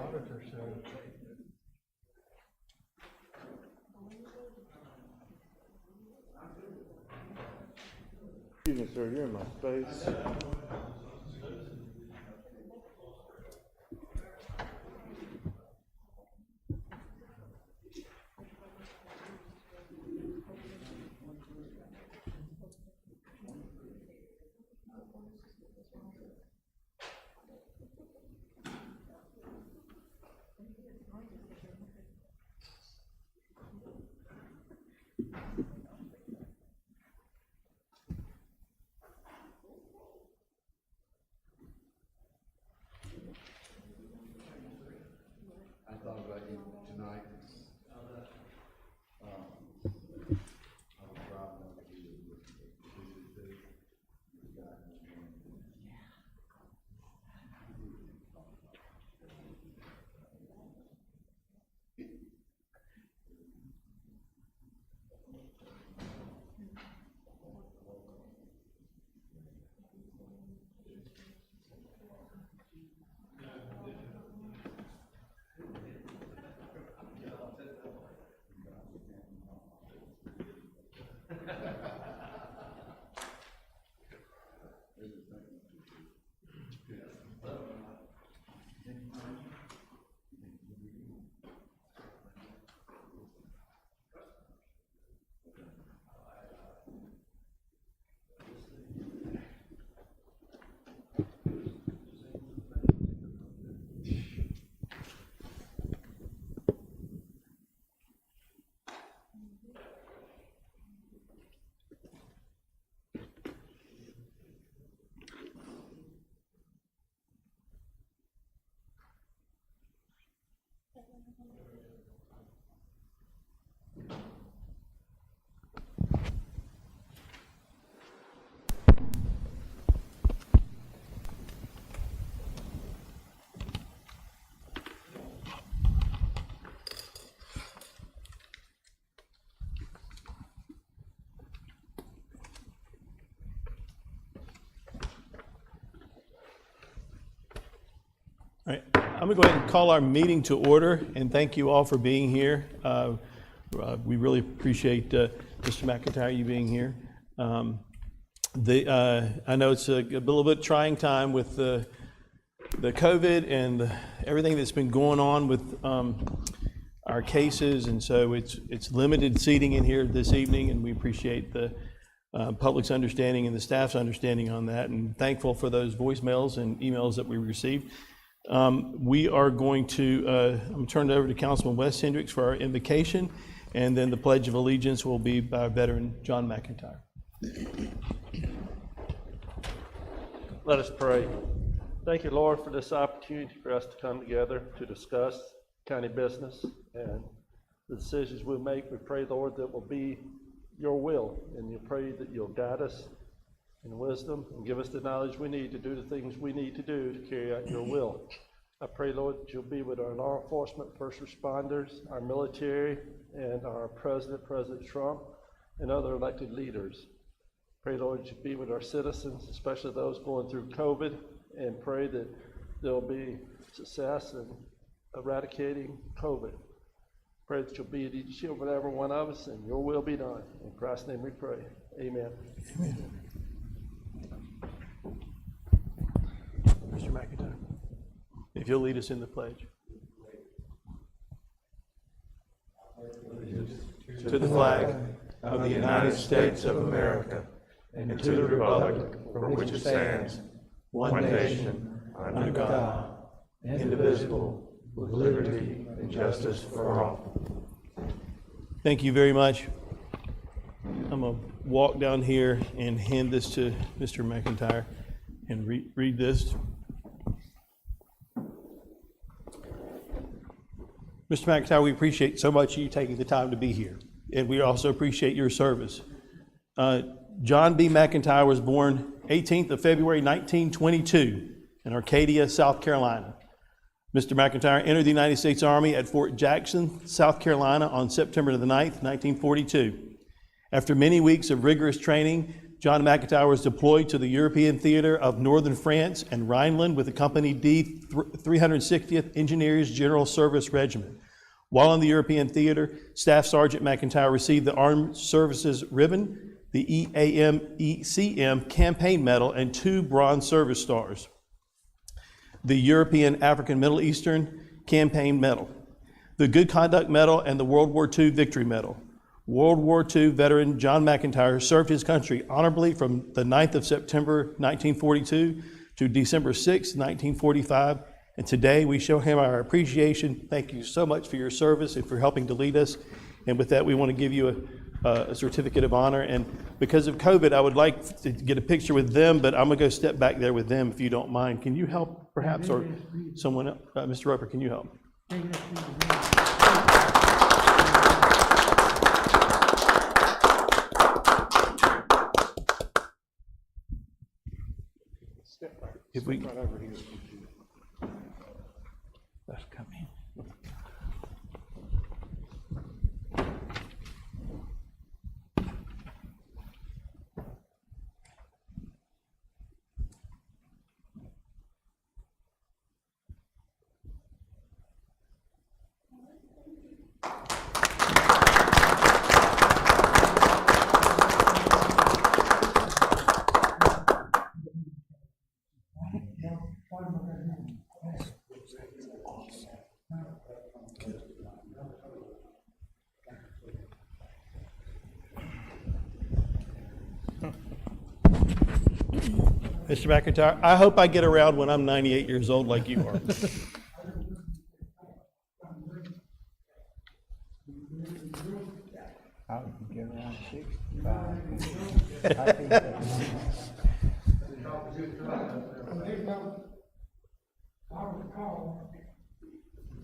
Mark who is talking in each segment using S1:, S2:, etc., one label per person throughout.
S1: auditor, so.
S2: Excuse me, sir, you're in my space.
S3: I thought about you tonight.
S4: All right, I'm going to go ahead and call our meeting to order, and thank you all for being here. We really appreciate Mr. McIntyre, you being here. I know it's a little bit trying time with the COVID and everything that's been going on with our cases, and so it's limited seating in here this evening, and we appreciate the public's understanding and the staff's understanding on that, and thankful for those voicemails and emails that we received. We are going to, I'm going to turn it over to Councilman Wes Hendricks for our invocation, and then the Pledge of Allegiance will be by our veteran, John McIntyre.
S5: Let us pray. Thank you, Lord, for this opportunity for us to come together to discuss county business and the decisions we'll make. We pray, Lord, that will be your will, and we pray that you'll guide us in wisdom and give us the knowledge we need to do the things we need to do to carry out your will. I pray, Lord, that you'll be with our law enforcement, first responders, our military, and our President Trump, and other elected leaders. Pray, Lord, that you be with our citizens, especially those going through COVID, and pray that there'll be success in eradicating COVID. Pray that you'll be at each and every one of us, and your will be done. In Christ's name we pray. Amen.
S4: Amen. Mr. McIntyre, if you'll lead us in the pledge.
S2: To the flag of the United States of America and to the republic for which it stands, one nation, under God, indivisible, with liberty and justice for all.
S4: Thank you very much. I'm going to walk down here and hand this to Mr. McIntyre and read this. Mr. McIntyre, we appreciate so much you taking the time to be here, and we also appreciate your service. John B. McIntyre was born 18th of February 1922 in Arcadia, South Carolina. Mr. McIntyre entered the United States Army at Fort Jackson, South Carolina on September the 9th, 1942. After many weeks of rigorous training, John McIntyre was deployed to the European Theater of Northern France and Rhineland with the Company D 360th Engineers General Service Regiment. While in the European Theater, Staff Sergeant McIntyre received the Armed Services Ribbon, the EAM-ECM Campaign Medal, and 2 Bronze Service Stars. The European African Middle Eastern Campaign Medal, the Good Conduct Medal, and the World War II Victory Medal. World War II veteran John McIntyre served his country honorably from the 9th of September 1942 to December 6, 1945, and today we show him our appreciation. Thank you so much for your service and for helping to lead us. And with that, we want to give you a certificate of honor. And because of COVID, I would like to get a picture with them, but I'm going to go step back there with them if you don't mind. Can you help, perhaps, or someone else? Mr. Roper, can you help? If we right over here. Let's come in. Mr. McIntyre, I hope I get around when I'm 98 years old like you are.
S1: I would get around 65. I think that's
S6: I recall,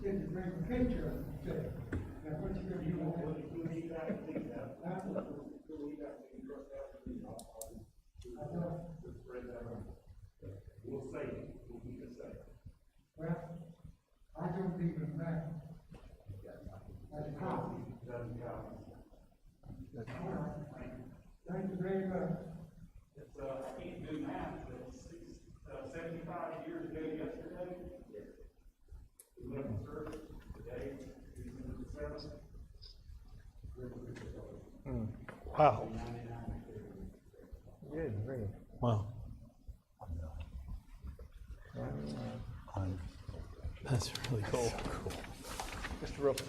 S6: did you bring a picture of it? Now, what you gonna do with it?
S2: We'll save it. We'll keep it safe.
S6: Well, I don't even know. That's a copy. All right. Thank you very much.
S2: It's, I can't do math, but 75 years ago yesterday. 11 service today, December 7th.
S4: Wow.
S1: good, really.
S4: Wow. That's really cool.
S5: Mr. Roper,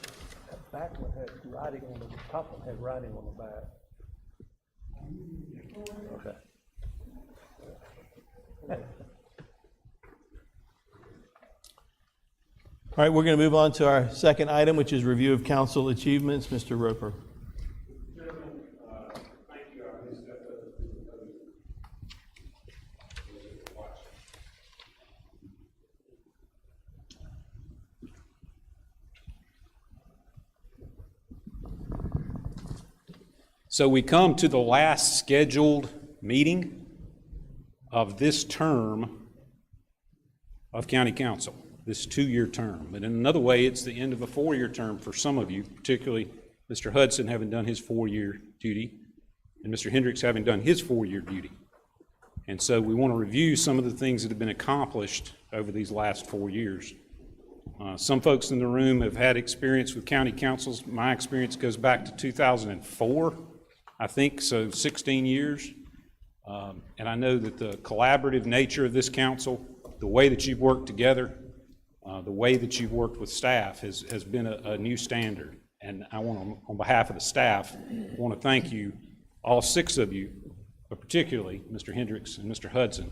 S5: that back one had writing on the top one had writing on the back. Okay.
S4: All right, we're going to move on to our second item, which is review of council achievements. Mr. Roper.
S7: So we come to the last scheduled meeting of this term of county council, this 2-year term. But in another way, it's the end of a 4-year term for some of you, particularly Mr. Hudson having done his 4-year duty and Mr. Hendricks having done his 4-year duty. And so we want to review some of the things that have been accomplished over these last 4 years. Some folks in the room have had experience with county councils. My experience goes back to 2004. I think, so 16 years. And I know that the collaborative nature of this council, the way that you've worked together, the way that you've worked with staff has been a new standard. And I want to, on behalf of the staff, want to thank you, all 6 of you, but particularly Mr. Hendricks and Mr. Hudson,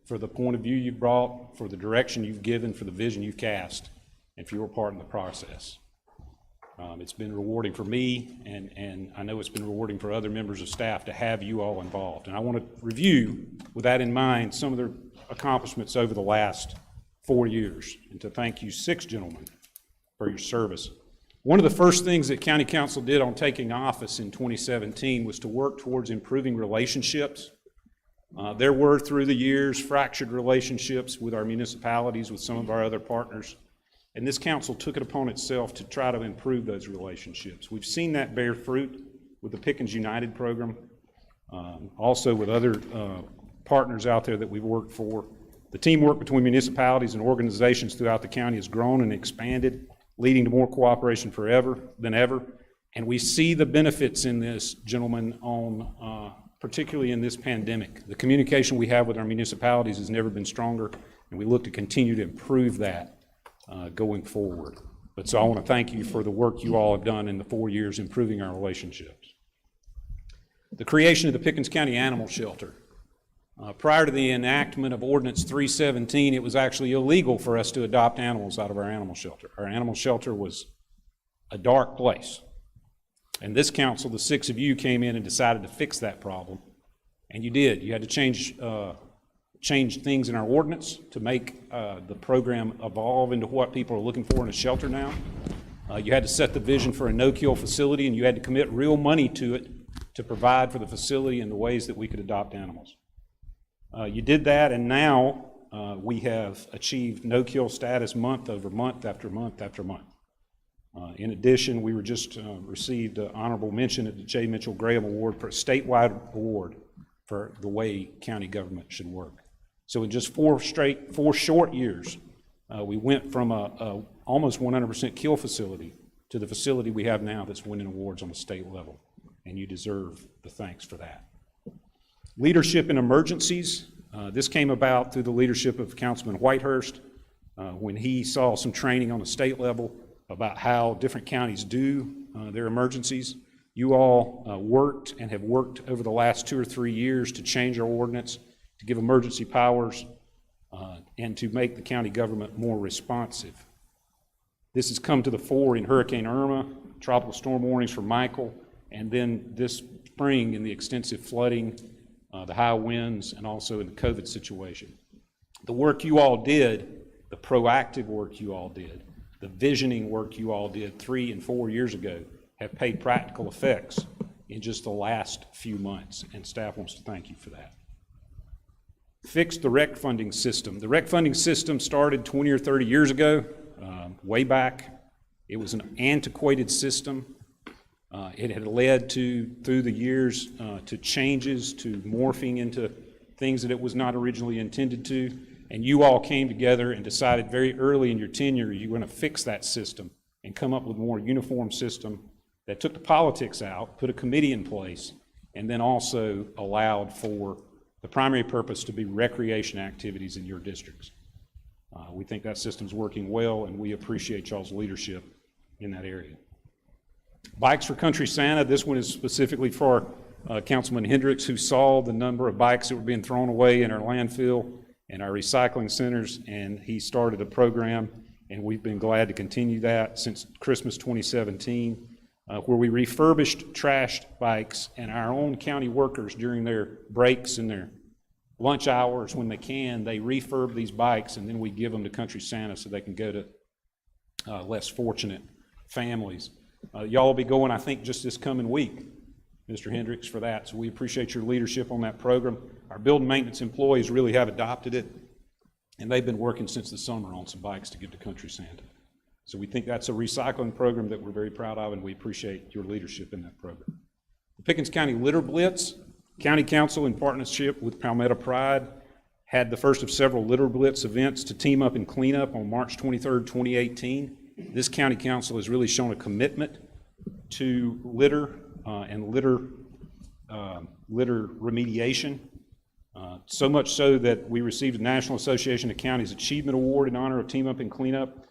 S7: for the point of view you've brought, for the direction you've given, for the vision you've cast, and for your part in the process. It's been rewarding for me, and I know it's been rewarding for other members of staff to have you all involved. And I want to review, with that in mind, some of the accomplishments over the last 4 years, and to thank you 6 gentlemen for your service. One of the first things that County Council did on taking office in 2017 was to work towards improving relationships. There were, through the years, fractured relationships with our municipalities, with some of our other partners. And this council took it upon itself to try to improve those relationships. We've seen that bear fruit with the Pickens United program. also with other partners out there that we've worked for. The teamwork between municipalities and organizations throughout the county has grown and expanded, leading to more cooperation than ever. And we see the benefits in this, gentlemen, particularly in this pandemic. The communication we have with our municipalities has never been stronger, and we look to continue to improve that going forward. But so I want to thank you for the work you all have done in the 4 years improving our relationships. The creation of the Pickens County Animal Shelter. Prior to the enactment of Ordinance 317, it was actually illegal for us to adopt animals out of our animal shelter. Our animal shelter was a dark place. And this council, the 6 of you, came in and decided to fix that problem. And you did. You had to change things in our ordinance to make the program evolve into what people are looking for in a shelter now. You had to set the vision for a no-kill facility, and you had to commit real money to it to provide for the facility in the ways that we could adopt animals. You did that, and now we have achieved no-kill status month over month after month after month. In addition, we were just received an honorable mention at the J. Mitchell Graham Award for a statewide award for the way county government should work. So in just 4 short years, we went from a almost 100% kill facility to the facility we have now that's winning awards on the state level, and you deserve the thanks for that. Leadership in emergencies. This came about through the leadership of Councilman Whitehurst when he saw some training on the state level about how different counties do their emergencies. You all worked and have worked over the last 2 or 3 years to change our ordinance, to give emergency powers, and to make the county government more responsive. This has come to the fore in Hurricane Irma, tropical storm warnings for Michael, and then this spring in the extensive flooding, the high winds, and also in the COVID situation. The work you all did, the proactive work you all did, the visioning work you all did 3 and 4 years ago have paid practical effects in just the last few months, and staff wants to thank you for that. Fix the rec funding system. The rec funding system started 20 or 30 years ago, way back. It was an antiquated system. It had led to, through the years, to changes, to morphing into things that it was not originally intended to. And you all came together and decided very early in your tenure you were going to fix that system and come up with a more uniform system that took the politics out, put a committee in place, and then also allowed for the primary purpose to be recreation activities in your districts. We think that system's working well, and we appreciate y'all's leadership in that area. Bikes for Country Santa. This one is specifically for Councilman Hendricks, who saw the number of bikes that were being thrown away in our landfill and our recycling centers, and he started a program, and we've been glad to continue that since Christmas 2017, where we refurbished trashed bikes, and our own county workers during their breaks and their lunch hours when they can, they refurb these bikes, and then we give them to Country Santa so they can go to less fortunate families. Y'all will be going, I think, just this coming week, Mr. Hendricks, for that. So we appreciate your leadership on that program. Our building maintenance employees really have adopted it, and they've been working since the summer on some bikes to give to Country Santa. So we think that's a recycling program that we're very proud of, and we appreciate your leadership in that program. The Pickens County Litter Blitz. County Council, in partnership with Palmetto Pride, had the first of several Litter Blitz events to team up and clean up on March 23rd, 2018. This County Council has really shown a commitment to litter and litter remediation. So much so that we received a National Association of Counties Achievement Award in honor of Team Up and Cleanup.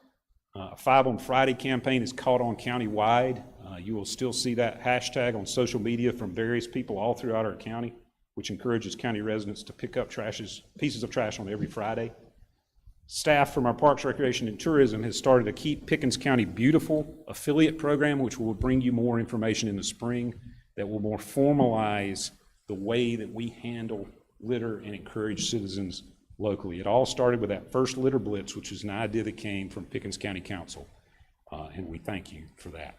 S7: A 5 on Friday campaign is caught on county-wide. You will still see that hashtag on social media from various people all throughout our county, which encourages county residents to pick up pieces of trash on every Friday. Staff from our Parks, Recreation, and Tourism has started a Keep Pickens County Beautiful affiliate program, which will bring you more information in the spring that will more formalize the way that we handle litter and encourage citizens locally. It all started with that first Litter Blitz, which is an idea that came from Pickens County Council, and we thank you for that.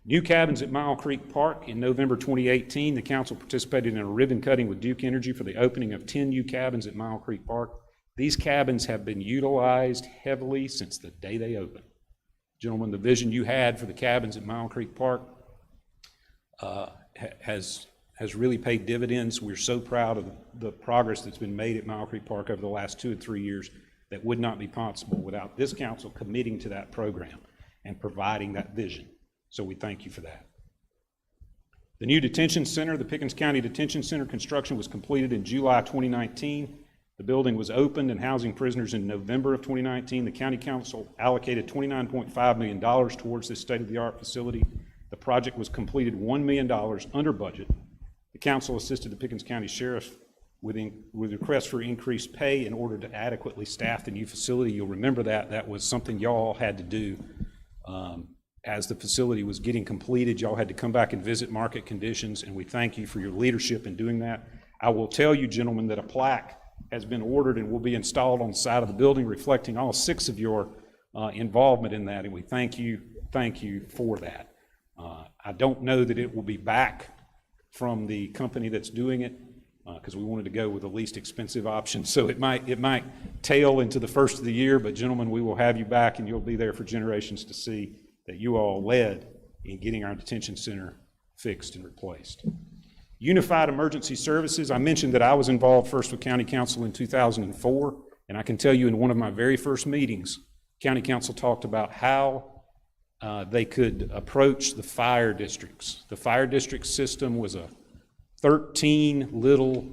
S7: New cabins at Mile Creek Park. In November 2018, the council participated in a ribbon cutting with Duke Energy for the opening of 10 new cabins at Mile Creek Park. These cabins have been utilized heavily since the day they opened. Gentlemen, the vision you had for the cabins at Mile Creek Park has has really paid dividends. We're so proud of the progress that's been made at Mile Creek Park over the last 2 or 3 years that would not be possible without this council committing to that program and providing that vision. So we thank you for that. The new detention center, the Pickens County Detention Center construction was completed in July 2019. The building was opened and housing prisoners in November of 2019. The County Council allocated $29.5 million towards this state-of-the-art facility. The project was completed $1 million under budget. The council assisted the Pickens County Sheriff with requests for increased pay in order to adequately staff the new facility. You'll remember that was something y'all had to do as the facility was getting completed. Y'all had to come back and visit market conditions, and we thank you for your leadership in doing that. I will tell you, gentlemen, that a plaque has been ordered and will be installed on the side of the building reflecting all 6 of your involvement in that, and we thank you for that. I don't know that it will be back from the company that's doing it because we wanted to go with the least expensive option, so it might tail into the first of the year, but gentlemen, we will have you back and you'll be there for generations to see that you all led in getting our detention center fixed and replaced. Unified Emergency Services, I mentioned that I was involved first with County Council in 2004, and I can tell you in one of my very first meetings, County Council talked about how they could approach the fire districts. The fire district system was a 13 little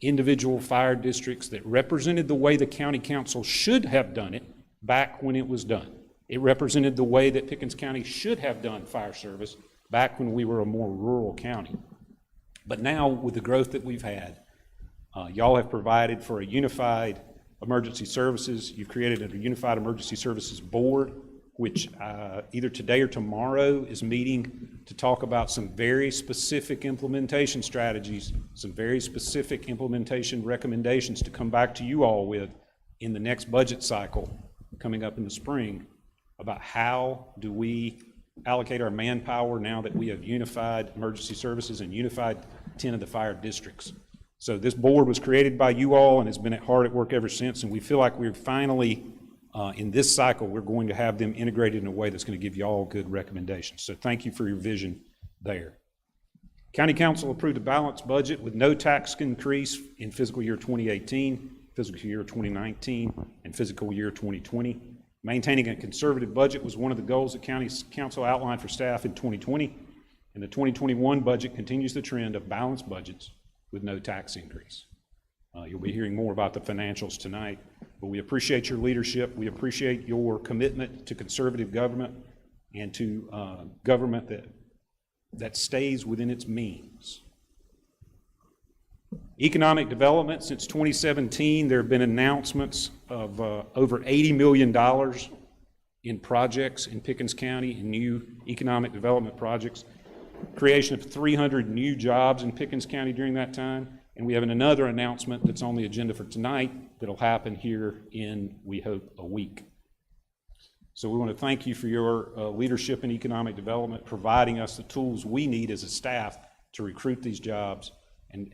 S7: individual fire districts that represented the way the County Council should have done it back when it was done. It represented the way that Pickens County should have done fire service back when we were a more rural county. But now, with the growth that we've had, y'all have provided for a unified emergency services. You've created a unified emergency services board, which either today or tomorrow is meeting to talk about some very specific implementation strategies, some very specific implementation recommendations to come back to you all with in the next budget cycle coming up in the spring about how do we allocate our manpower now that we have unified emergency services and unified 10 of the fire districts. So this board was created by you all and has been hard at work ever since, and we feel like we're finally, in this cycle, we're going to have them integrated in a way that's going to give you all good recommendations. So thank you for your vision there. County Council approved a balanced budget with no tax increase in fiscal year 2018, fiscal year 2019, and fiscal year 2020. Maintaining a conservative budget was one of the goals that County Council outlined for staff in 2020, and the 2021 budget continues the trend of balanced budgets with no tax increase. You'll be hearing more about the financials tonight, but we appreciate your leadership. We appreciate your commitment to conservative government and to government that stays within its means. Economic development, since 2017, there have been announcements of over $80 million in projects in Pickens County, in new economic development projects, creation of 300 new jobs in Pickens County during that time, and we have another announcement that's on the agenda for tonight that'll happen here in, we hope, a week. So we want to thank you for your leadership in economic development, providing us the tools we need as a staff to recruit these jobs.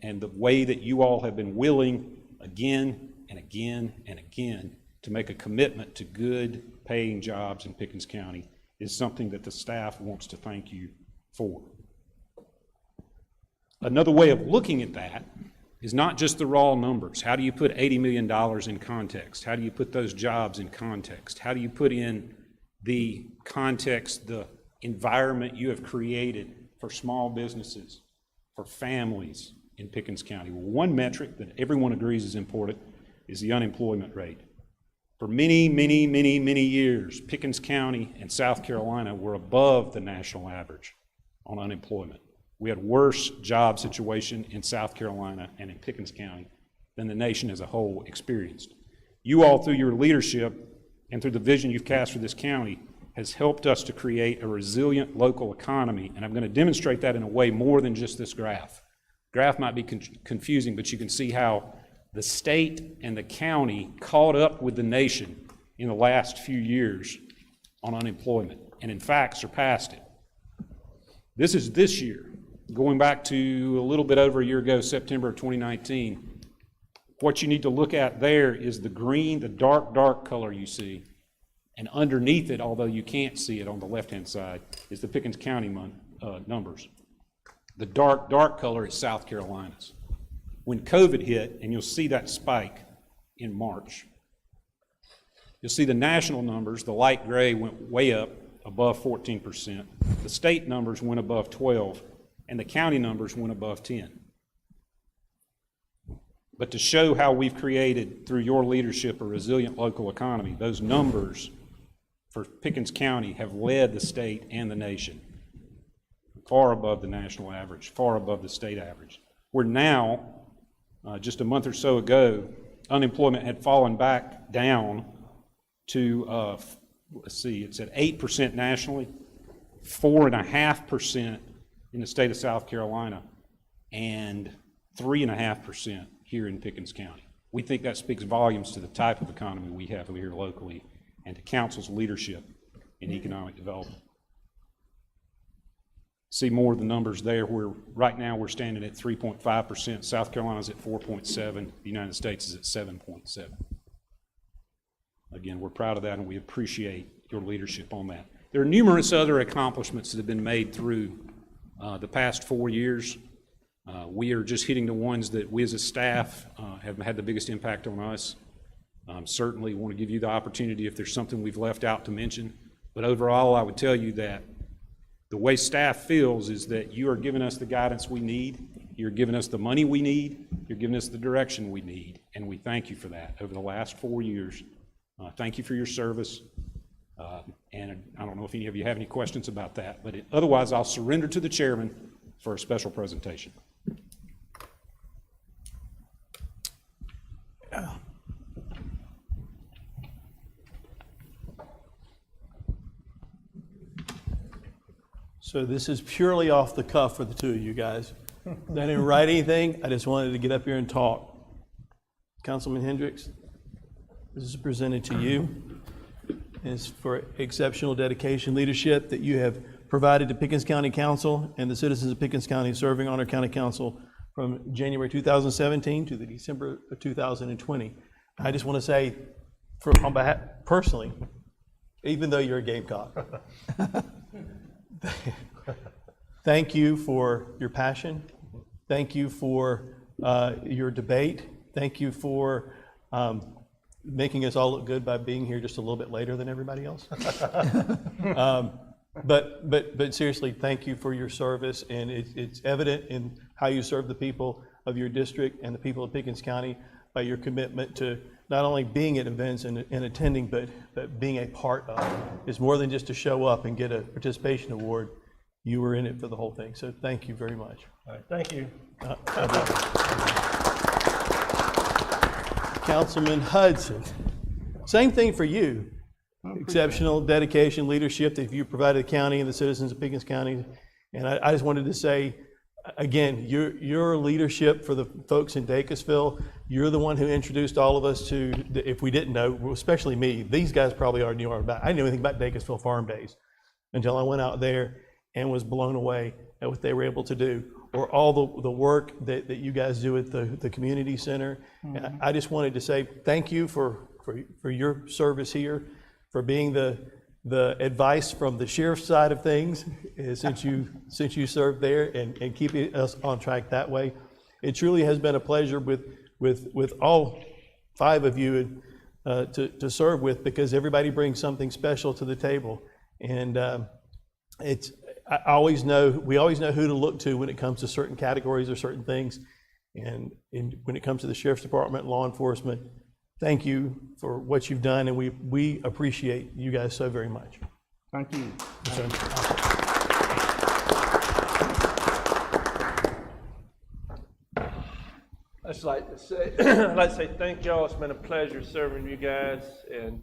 S7: And the way that you all have been willing again and again and again to make a commitment to good paying jobs in Pickens County is something that the staff wants to thank you for. Another way of looking at that is not just the raw numbers. How do you put $80 million in context? How do you put those jobs in context? How do you put in the context, the environment you have created for small businesses, for families in Pickens County? Well, one metric that everyone agrees is important is the unemployment rate. For many, many, many, many years, Pickens County and South Carolina were above the national average on unemployment. We had worse job situation in South Carolina and in Pickens County than the nation as a whole experienced. You all, through your leadership and through the vision you've cast for this county, has helped us to create a resilient local economy, and I'm going to demonstrate that in a way more than just this graph. Graph might be confusing, but you can see how the state and the county caught up with the nation in the last few years on unemployment, and in fact surpassed it. This is this year, going back to a little bit over a year ago, September of 2019. What you need to look at there is the green, the dark color you see, and underneath it, although you can't see it on the left-hand side, is the Pickens County numbers. The dark color is South Carolina's. When COVID hit, and you'll see that spike in March, you'll see the national numbers, the light gray went way up above 14%. The state numbers went above 12, and the county numbers went above 10. But to show how we've created, through your leadership, a resilient local economy, those numbers for Pickens County have led the state and the nation far above the national average, far above the state average. We're now, just a month or so ago, unemployment had fallen back down to, let's see, it's at 8% nationally, 4.5% in the state of South Carolina, and 3.5% here in Pickens County. We think that speaks volumes to the type of economy we have here locally and to council's leadership in economic development. See more of the numbers there, where right now we're standing at 3.5%, South Carolina's at 4.7%, the United States is at 7.7%. Again, we're proud of that and we appreciate your leadership on that. There are numerous other accomplishments that have been made through the past 4 years. We are just hitting the ones that we as a staff have had the biggest impact on us. Certainly want to give you the opportunity if there's something we've left out to mention. But overall, I would tell you that the way staff feels is that you are giving us the guidance we need, you're giving us the money we need, you're giving us the direction we need, and we thank you for that over the last 4 years. Thank you for your service. And I don't know if any of you have any questions about that, but otherwise I'll surrender to the chairman for a special presentation.
S4: So this is purely off the cuff for the two of you guys. I didn't write anything. I just wanted to get up here and talk. Councilman Hendricks, this is presented to you. It's for exceptional dedication, leadership that you have provided to Pickens County Council and the citizens of Pickens County, serving on our county council from January 2017 to the December of 2020. I just want to say, on behalf, personally, even though you're a Gamecock, thank you for your passion. Thank you for your debate. Thank you for making us all look good by being here just a little bit later than everybody else. But seriously, thank you for your service, and it's evident in how you serve the people of your district and the people of Pickens County by your commitment to not only being at events and attending, but being a part of. It's more than just to show up and get a participation award. You were in it for the whole thing, so thank you very much.
S5: All right, thank you.
S4: Councilman Hudson, same thing for you. Exceptional dedication, leadership that you provided the county and the citizens of Pickens County. And I just wanted to say, again, your leadership for the folks in Dacusville, you're the one who introduced all of us to, if we didn't know, especially me, these guys probably already knew about. I didn't know anything about Dacusville Farm Days until I went out there and was blown away at what they were able to do, or all the work that you guys do at the community center. Mm-hmm. And I just wanted to say thank you for your service here, for being the advice from the sheriff's side of things since you served there, and keeping us on track that way. It truly has been a pleasure with all 5 of you to serve with, because everybody brings something special to the table, and we always know who to look to when it comes to certain categories or certain things, and when it comes to the sheriff's department, law enforcement. Thank you for what you've done, and we appreciate you guys so very much.
S1: Thank you.
S5: I'd just like to say, thank y'all. It's been a pleasure serving you guys, and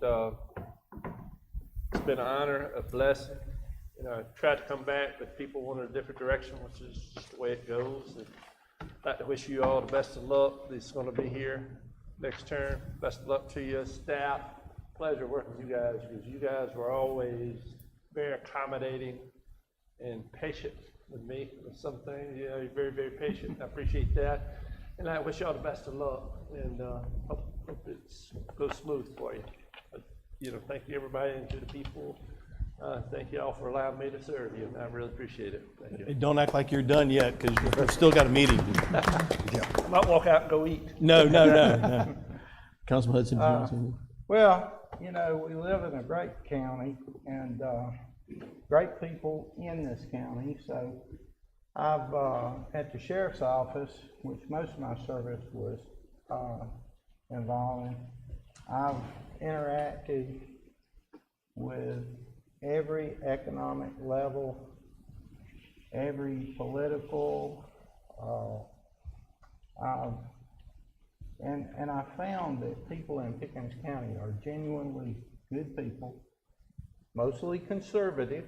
S5: it's been an honor, a blessing. I tried to come back, but people wanted a different direction, which is just the way it goes. And I'd like to wish you all the best of luck. It's going to be here next term. Best of luck to you, staff. Pleasure working with you guys, because you guys were always very accommodating and patient with me with some things. You're very, very patient. I appreciate that. And I wish you all the best of luck, and hope it goes smooth for you. But, thank you everybody, and to the people Thank you all for allowing me to serve you. I really appreciate it. Thank you.
S4: And don't act like you're done yet, because you've still got a meeting.
S5: Might walk out and go eat.
S4: No. Councilman Hudson, do you want to say anything?
S1: Well, you know, we live in a great county and great people in this county. So I've, at the sheriff's office, which most of my service was involved in, I've interacted with every economic level, every political, and I found that people in Pickens County are genuinely good people, mostly conservative,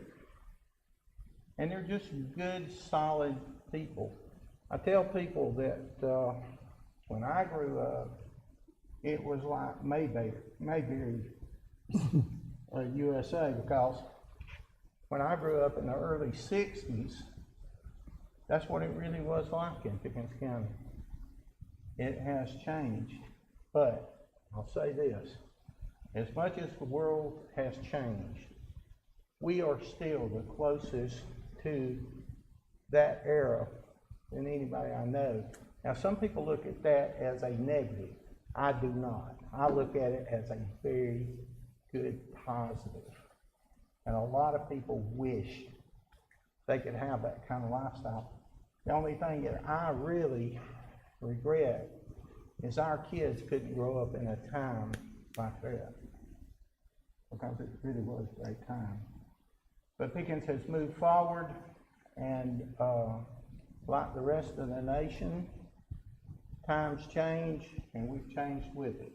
S1: and they're just good, solid people. I tell people that when I grew up, it was like Mayberry, USA, because when I grew up in the early 60s, that's what it really was like in Pickens County. It has changed, but I'll say this, as much as the world has changed, we are still the closest to that era than anybody I know. Now, some people look at that as a negative. I do not. I look at it as a very good positive. And a lot of people wish they could have that kind of lifestyle. The only thing that I really regret is our kids couldn't grow up in a time like that, because it really was a great time. But Pickens has moved forward, and like the rest of the nation, times change and we've changed with it.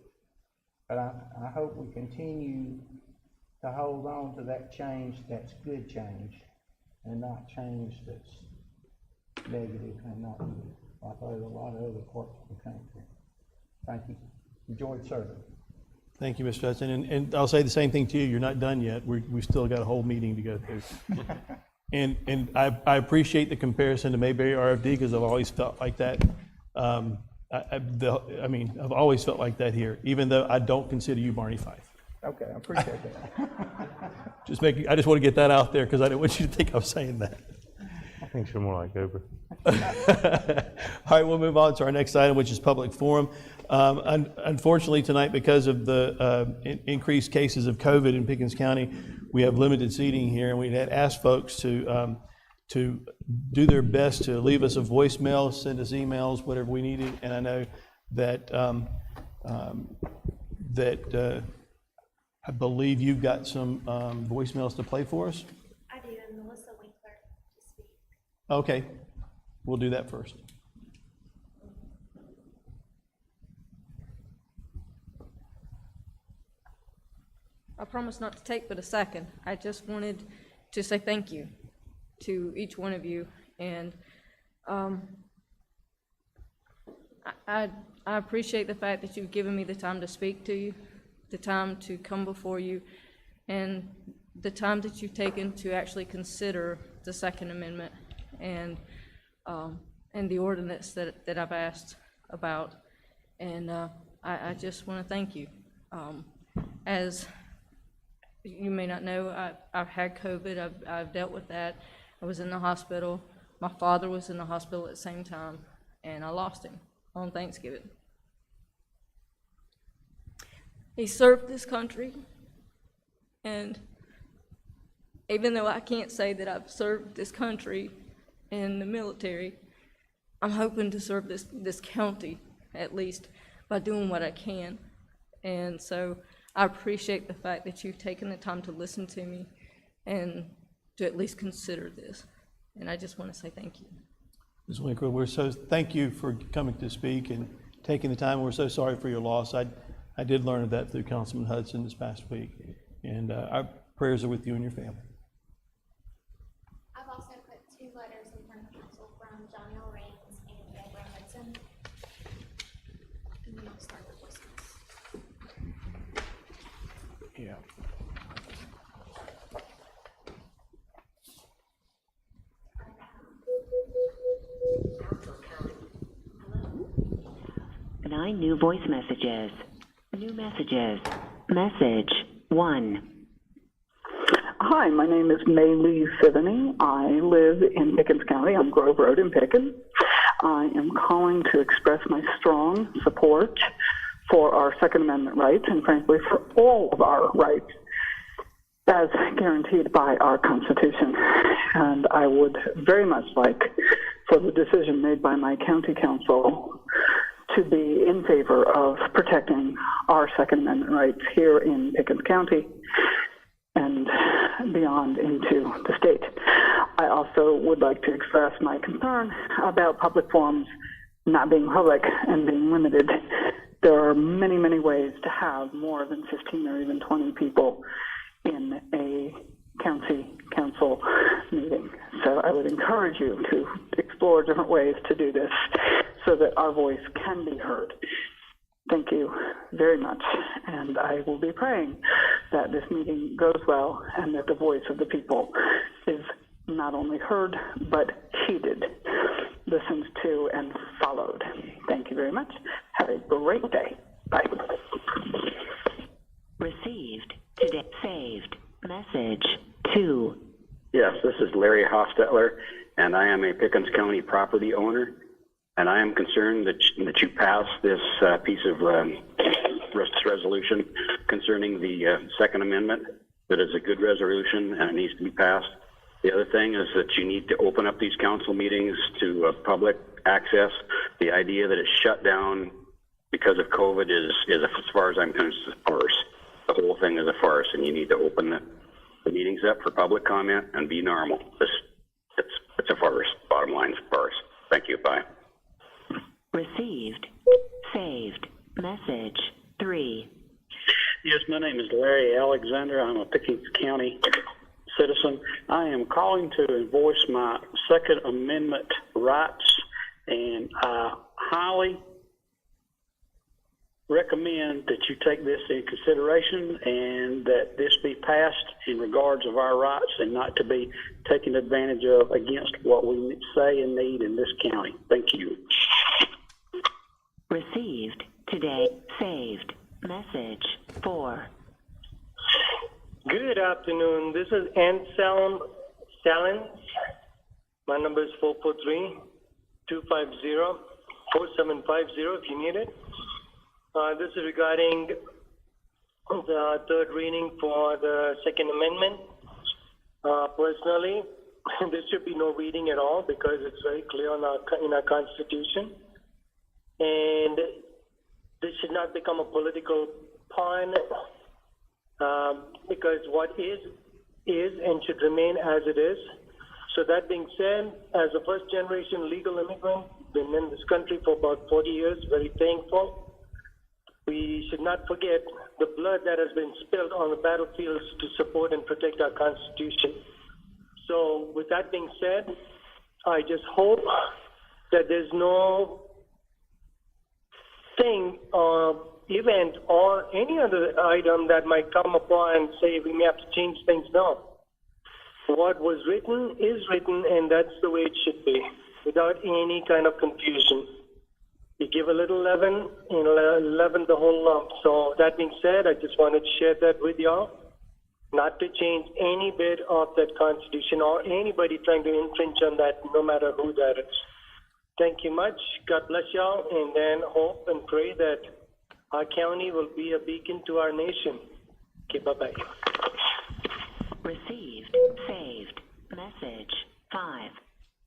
S1: But I hope we continue to hold on to that change that's good change, and not change that's negative and not good, like a lot of other parts of the country. Thank you. Enjoyed serving.
S4: Thank you, Mr. Hudson. And I'll say the same thing to you. You're not done yet. We've still got a whole meeting to go through. And I appreciate the comparison to Mayberry RFD, because I've always felt like that. I've always felt like that here, even though I don't consider you Barney Fife.
S1: Okay, I appreciate that.
S4: I just want to get that out there, because I didn't want you to think I was saying that.
S2: I think you're more like Oprah.
S4: All right, we'll move on to our next item, which is public forum. Unfortunately, tonight, because of the increased cases of COVID in Pickens County, we have limited seating here, and we had asked folks to do their best to leave us a voicemail, send us emails, whatever we needed. And I know that I believe you've got some voicemails to play for us.
S8: I do, and Melissa Winkler to speak.
S4: Okay, we'll do that first.
S9: I promise not to take but a second. I just wanted to say thank you to each one of you, and I appreciate the fact that you've given me the time to speak to you, the time to come before you, and the time that you've taken to actually consider the Second Amendment and the ordinance that I've asked about. And I just want to thank you. As you may not know, I've had COVID. I've dealt with that. I was in the hospital. My father was in the hospital at the same time, and I lost him on Thanksgiving. He served this country, and even though I can't say that I've served this country in the military, I'm hoping to serve this county, at least, by doing what I can. And so I appreciate the fact that you've taken the time to listen to me and to at least consider this. And I just want to say thank you.
S4: Ms. Winkler, thank you for coming to speak and taking the time. We're so sorry for your loss. I did learn of that through Councilman Hudson this past week. And our prayers are with you and your family.
S8: I've also put 2 letters in front of council from John L. Raines and Deborah Hudson. And then I'll start the voicemails.
S4: Yeah.
S10: Nine new voice messages. New messages. Message 1. Hi, my name is May Lee Sivany. I live in Pickens County on Grove Road in Pickens. I am calling to express my strong support for our Second Amendment rights and, frankly, for all of our rights as guaranteed by our Constitution. And I would very much like for the decision made by my county council to be in favor of protecting our Second Amendment rights here in Pickens County and beyond into the state. I also would like to express my concern about public forums not being public and being limited. There are many, many ways to have more than 15 or even 20 people in a county council meeting. So I would encourage you to explore different ways to do this so that our voice can be heard. Thank you very much, and I will be praying that this meeting goes well and that the voice of the people is not only heard, but heeded, listened to, and followed. Thank you very much. Have a great day. Bye.
S11: Received today. Saved. Message 2.
S12: Yes, this is Larry Hostetler, and I am a Pickens County property owner, and I am concerned that you pass this piece of resolution concerning the Second Amendment. That is a good resolution, and it needs to be passed. The other thing is that you need to open up these council meetings to public access. The idea that it's shut down because of COVID is as far as I'm concerned, a farce. The whole thing is a farce, and you need to open the meetings up for public comment and be normal. It's a farce. Bottom line, it's a farce. Thank you. Bye.
S11: Received. Saved. Message 3.
S13: Yes, my name is Larry Alexander. I'm a Pickens County citizen. I am calling to voice my Second Amendment rights, and I highly recommend that you take this in consideration and that this be passed in regards of our rights and not to be taken advantage of against what we say and need in this county. Thank you.
S11: Received today. Saved. Message 4.
S14: Good afternoon. This is Anselm Salins. My number is 443-250-4750 if you need it. This is regarding the third reading for the Second Amendment. Personally, there should be no reading at all because it's very clear in our Constitution. And this should not become a political pawn because what is and should remain as it is. So that being said, as a first-generation legal immigrant, been in this country for about 40 years, very thankful. We should not forget the blood that has been spilled on the battlefields to support and protect our Constitution. So with that being said, I just hope that there's no thing or event or any other item that might come upon and say we may have to change things. No. What was written is written, and that's the way it should be, without any kind of confusion. You give a little leaven, and leaven the whole lump. So that being said, I just wanted to share that with y'all, not to change any bit of that Constitution or anybody trying to infringe on that, no matter who that is. Thank you much. God bless y'all, and then hope and pray that our county will be a beacon to our nation. Okay, bye-bye.
S11: Received. Saved. Message 5.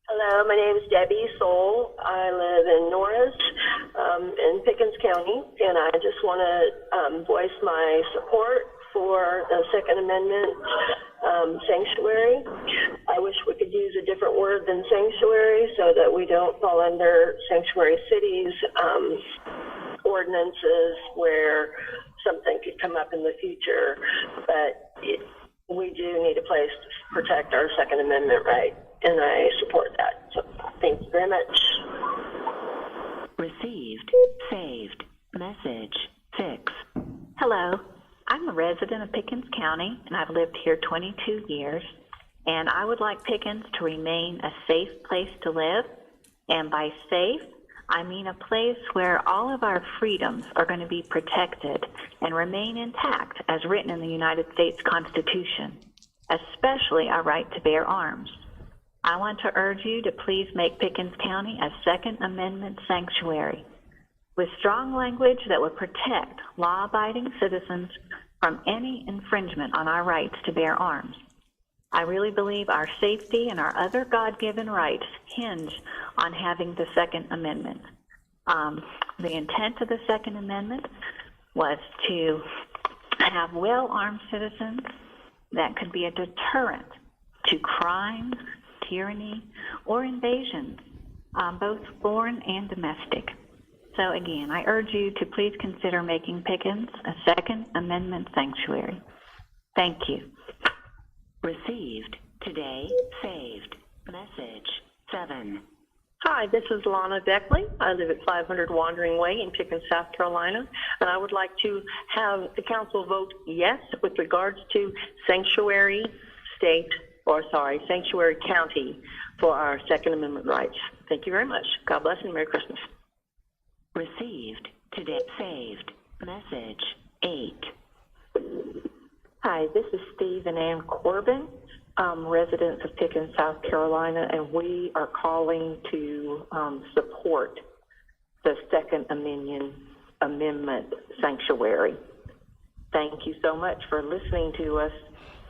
S15: Hello, my name is Debbie Soul. I live in Norris, in Pickens County, and I just want to voice my support for the Second Amendment sanctuary. I wish we could use a different word than sanctuary so that we don't fall under sanctuary cities ordinances where something could come up in the future, but we do need a place to protect our Second Amendment right, and I support that. So thank you very much.
S11: Received. Saved. Message 6.
S16: Hello. I'm a resident of Pickens County, and I've lived here 22 years, and I would like Pickens to remain a safe place to live, and by safe, I mean a place where all of our freedoms are going to be protected and remain intact as written in the United States Constitution. especially our right to bear arms. I want to urge you to please make Pickens County a Second Amendment sanctuary with strong language that would protect law-abiding citizens from any infringement on our rights to bear arms. I really believe our safety and our other God-given rights hinge on having the Second Amendment. The intent of the Second Amendment was to have well-armed citizens that could be a deterrent to crime, tyranny, or invasions, both foreign and domestic. So again, I urge you to please consider making Pickens a Second Amendment sanctuary. Thank you.
S11: Received today, saved. Message 7.
S15: Hi, this is Lana Beckley. I live at 500 Wandering Way in Pickens, South Carolina, and I would like to have the council vote yes with regards to sanctuary county for our Second Amendment rights. Thank you very much. God bless and Merry Christmas.
S11: Received today, saved. Message 8.
S17: Hi, this is Steve and Ann Corbin, residents of Pickens, South Carolina, and we are calling to support the Second Amendment sanctuary. Thank you so much for listening to us.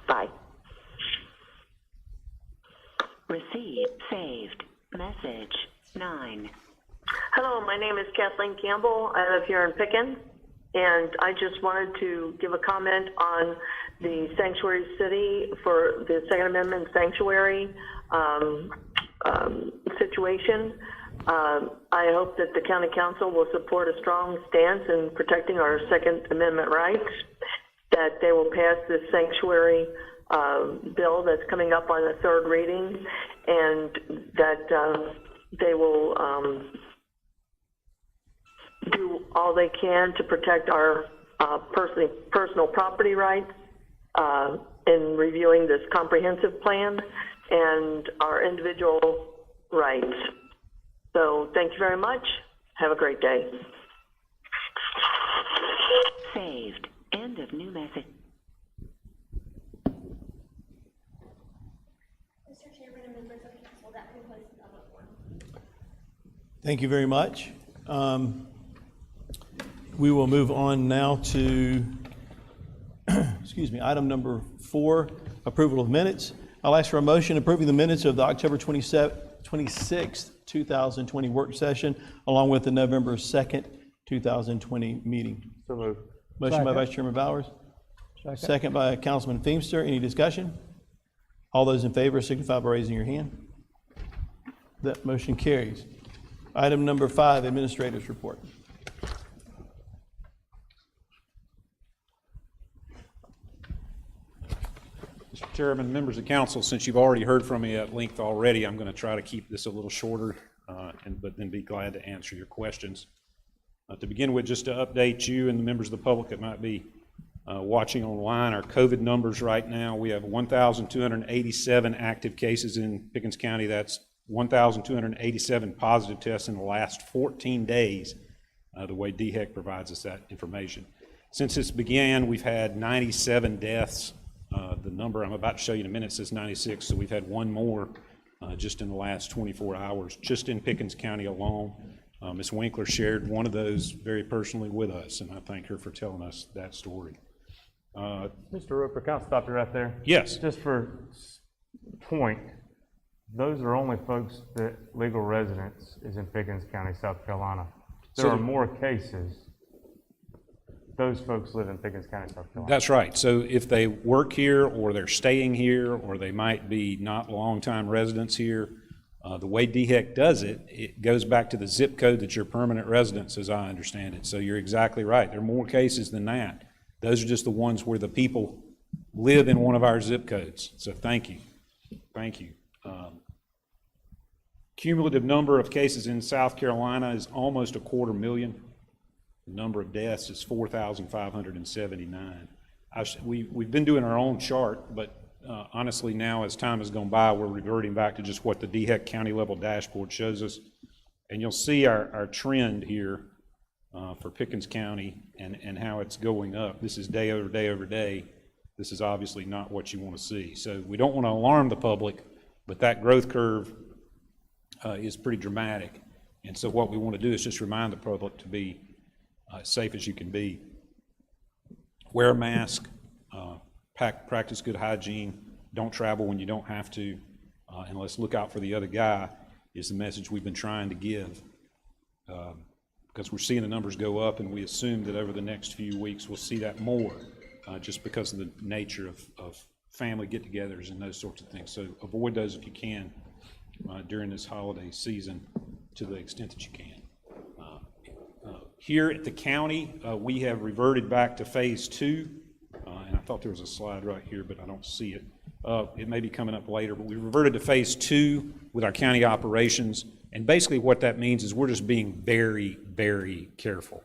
S17: Bye.
S11: Received, saved. Message 9.
S15: Hello, my name is Kathleen Campbell. I live here in Pickens, and I just wanted to give a comment on the sanctuary city for the Second Amendment sanctuary situation. I hope that the county council will support a strong stance in protecting our Second Amendment rights, that they will pass this sanctuary bill that's coming up on the third reading, and that they will do all they can to protect our personal property rights in reviewing this comprehensive plan and our individual rights. So thank you very much. Have a great day.
S11: Saved. End of new message.
S8: Mr. Chairman and members of council, that concludes the public forum.
S4: Thank you very much. We will move on now to, item number 4, approval of minutes. I'll ask for a motion approving the minutes of the October 26th, 2020 work session, along with the November 2nd, 2020 meeting.
S5: So moved.
S4: Motion by Vice Chairman Bowers. Second by Councilman Feemster. Any discussion? All those in favor signify by raising your hand. That motion carries. Item number 5, Administrator's Report.
S7: Mr. Chairman, members of council, since you've already heard from me at length already, I'm going to try to keep this a little shorter, but then be glad to answer your questions. To begin with, just to update you and the members of the public that might be watching online, our COVID numbers right now, we have 1,287 active cases in Pickens County. That's 1,287 positive tests in the last 14 days, the way DHEC provides us that information. Since this began, we've had 97 deaths. The number I'm about to show you in a minute says 96, so we've had one more just in the last 24 hours, just in Pickens County alone. Ms. Winkler shared one of those very personally with us, and I thank her for telling us that story.
S18: Mr. Roper, can I stop you right there?
S7: Yes.
S18: Just for point, those are only folks that legal residence is in Pickens County, South Carolina. There are more cases. Those folks live in Pickens County, South Carolina.
S7: That's right. So if they work here, or they're staying here, or they might be not long-time residents here, the way DHEC does it, it goes back to the zip code that your permanent residence, as I understand it. So you're exactly right. There are more cases than that. Those are just the ones where the people live in one of our zip codes. So thank you. Thank you. Cumulative number of cases in South Carolina is almost 250,000. The number of deaths is 4,579. We've been doing our own chart, but honestly now, as time has gone by, we're reverting back to just what the DHEC county level dashboard shows us. And you'll see our trend here for Pickens County and how it's going up. This is day over day over day. this is obviously not what you want to see. So we don't want to alarm the public, but that growth curve is pretty dramatic. And so what we want to do is just remind the public to be as safe as you can be. Wear a mask, practice good hygiene, don't travel when you don't have to, and let's look out for the other guy is the message we've been trying to give. Because we're seeing the numbers go up, and we assume that over the next few weeks we'll see that more, just because of the nature of family get-togethers and those sorts of things. So avoid those if you can during this holiday season to the extent that you can. Here at the county, we have reverted back to phase 2, and I thought there was a slide right here, but I don't see it. It may be coming up later, but we reverted to phase 2 with our county operations, and basically what that means is we're just being very, very careful.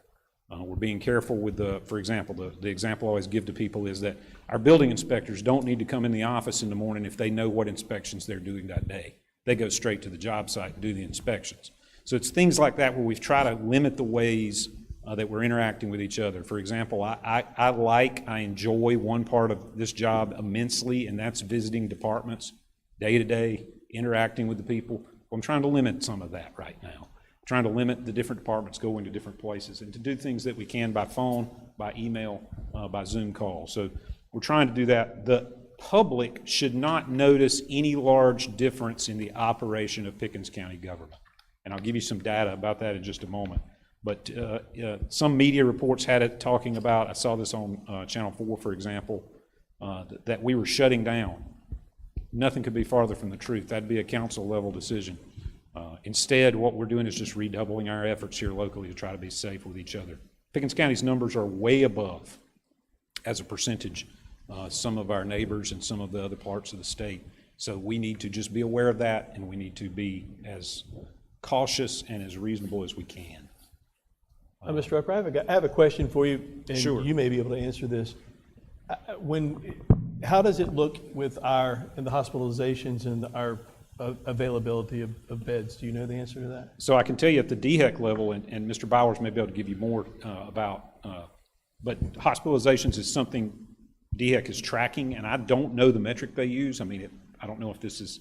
S7: We're being careful with for example, the example I always give to people is that our building inspectors don't need to come in the office in the morning if they know what inspections they're doing that day. They go straight to the job site and do the inspections. So it's things like that where we've tried to limit the ways that we're interacting with each other. For example, I enjoy one part of this job immensely, and that's visiting departments day to day, interacting with the people. I'm trying to limit some of that right now. I'm trying to limit the different departments going to different places and to do things that we can by phone, by email, by Zoom call. So we're trying to do that. The public should not notice any large difference in the operation of Pickens County government. And I'll give you some data about that in just a moment. But some media reports had it talking about, I saw this on Channel 4, for example, that we were shutting down. Nothing could be farther from the truth. That'd be a council level decision. Instead, what we're doing is just redoubling our efforts here locally to try to be safe with each other. Pickens County's numbers are way above, as a percentage, some of our neighbors and some of the other parts of the state. So we need to just be aware of that, and we need to be as cautious and as reasonable as we can.
S4: Mr. Upper, I have a question for you, and
S7: Sure.
S4: you may be able to answer this. How does it look with the hospitalizations and our availability of beds? Do you know the answer to that?
S7: So I can tell you at the DHEC level, and Mr. Bowers may be able to give you more about, but hospitalizations is something DHEC is tracking, and I don't know the metric they use. I mean, I don't know if this is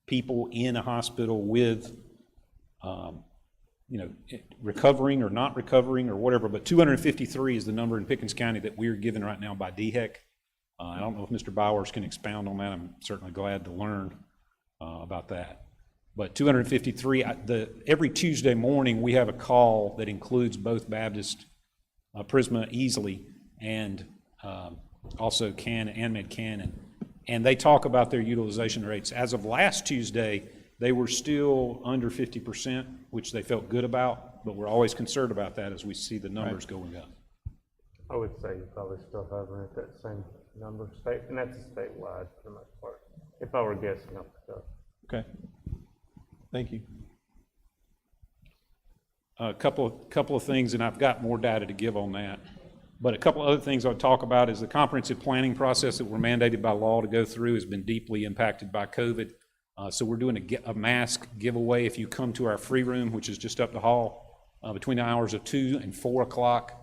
S7: people in a hospital with recovering or not recovering or whatever, but 253 is the number in Pickens County that we're given right now by DHEC. I don't know if Mr. Bowers can expound on that. I'm certainly glad to learn about that. But 253, every Tuesday morning we have a call that includes both Baptist, Prisma Easily, and also Med Cannon. And they talk about their utilization rates. As of last Tuesday, they were still under 50%, which they felt good about, but we're always concerned about that as we see the numbers going up.
S18: I would say you're probably still hovering at that same number, and that's statewide for the most part, if I were guessing off the cuff.
S4: Okay. Thank you.
S7: A couple of things, and I've got more data to give on that. But a couple other things I'll talk about is the comprehensive planning process that we're mandated by law to go through has been deeply impacted by COVID. So we're doing a mask giveaway if you come to our free room, which is just up the hall, between the hours of 2 and 4 o'clock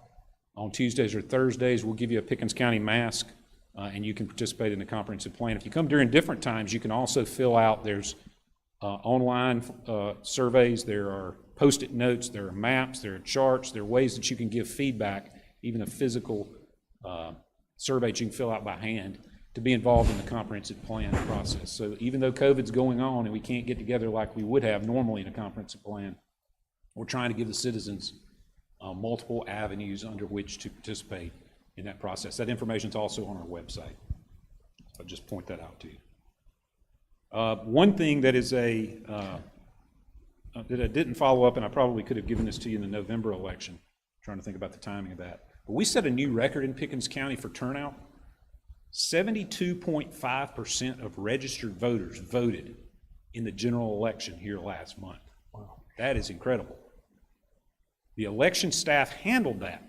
S7: on Tuesdays or Thursdays. We'll give you a Pickens County mask, and you can participate in the comprehensive plan. If you come during different times, you can also fill out, there's online surveys, there are Post-it notes, there are maps, there are charts, there are ways that you can give feedback, even a physical survey that you can fill out by hand to be involved in the comprehensive plan process. So even though COVID's going on and we can't get together like we would have normally in a comprehensive plan, we're trying to give the citizens multiple avenues under which to participate in that process. That information is also on our website. I'll just point that out to you. One thing that is that I didn't follow up, and I probably could have given this to you in the November election, I'm trying to think about the timing of that. But we set a new record in Pickens County for turnout. 72.5% of registered voters voted in the general election here last month. Wow. That is incredible. The election staff handled that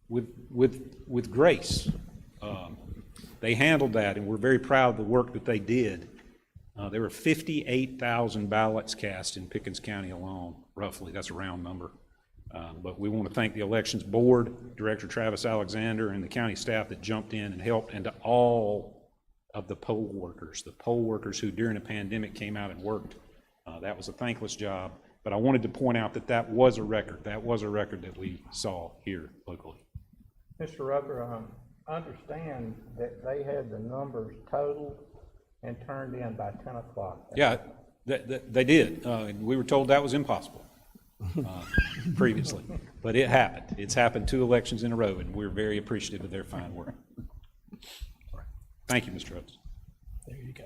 S7: with grace. They handled that, and we're very proud of the work that they did. There were 58,000 ballots cast in Pickens County alone, roughly. That's a round number. But we want to thank the Elections Board, Director Travis Alexander, and the county staff that jumped in and helped, and to all of the poll workers who during a pandemic came out and worked. That was a thankless job, but I wanted to point out that that was a record. That was a record that we saw here locally.
S1: Mr. Rucker, I understand that they had the numbers totaled and turned in by 10 o'clock.
S7: Yeah, they did. We were told that was impossible previously, but it happened. It's happened 2 elections in a row, and we're very appreciative of their fine work. Thank you, Mr. Rhodes.
S4: There you go.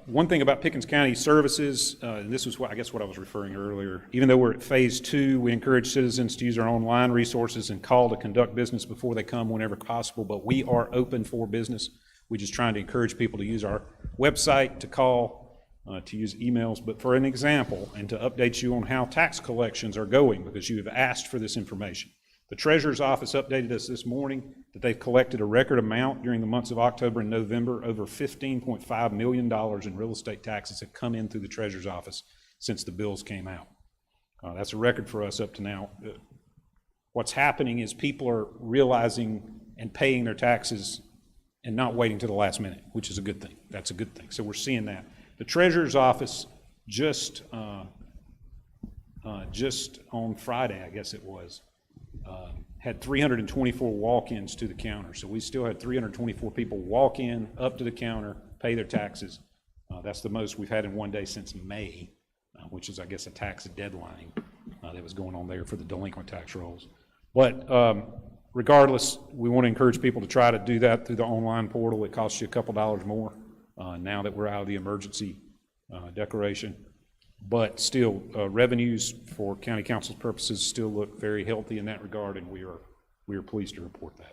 S7: One thing about Pickens County services, and this was what I was referring earlier, even though we're at phase 2, we encourage citizens to use our online resources and call to conduct business before they come whenever possible, but we are open for business. We're just trying to encourage people to use our website, to call, to use emails. But for an example, and to update you on how tax collections are going, because you have asked for this information. The Treasurer's Office updated us this morning that they've collected a record amount during the months of October and November. Over $15.5 million in real estate taxes have come in through the Treasurer's Office since the bills came out. That's a record for us up to now. What's happening is people are realizing and paying their taxes and not waiting to the last minute, which is a good thing. That's a good thing. So we're seeing that. The Treasurer's Office just on Friday, I guess it was, had 324 walk-ins to the counter. So we still had 324 people walk in, up to the counter, pay their taxes. That's the most we've had in one day since May, which is, I guess, a tax deadline that was going on there for the delinquent tax rolls. But regardless, we want to encourage people to try to do that through the online portal. It costs you a couple dollars more now that we're out of the emergency declaration. But still, revenues for county council's purposes still look very healthy in that regard, and we are pleased to report that.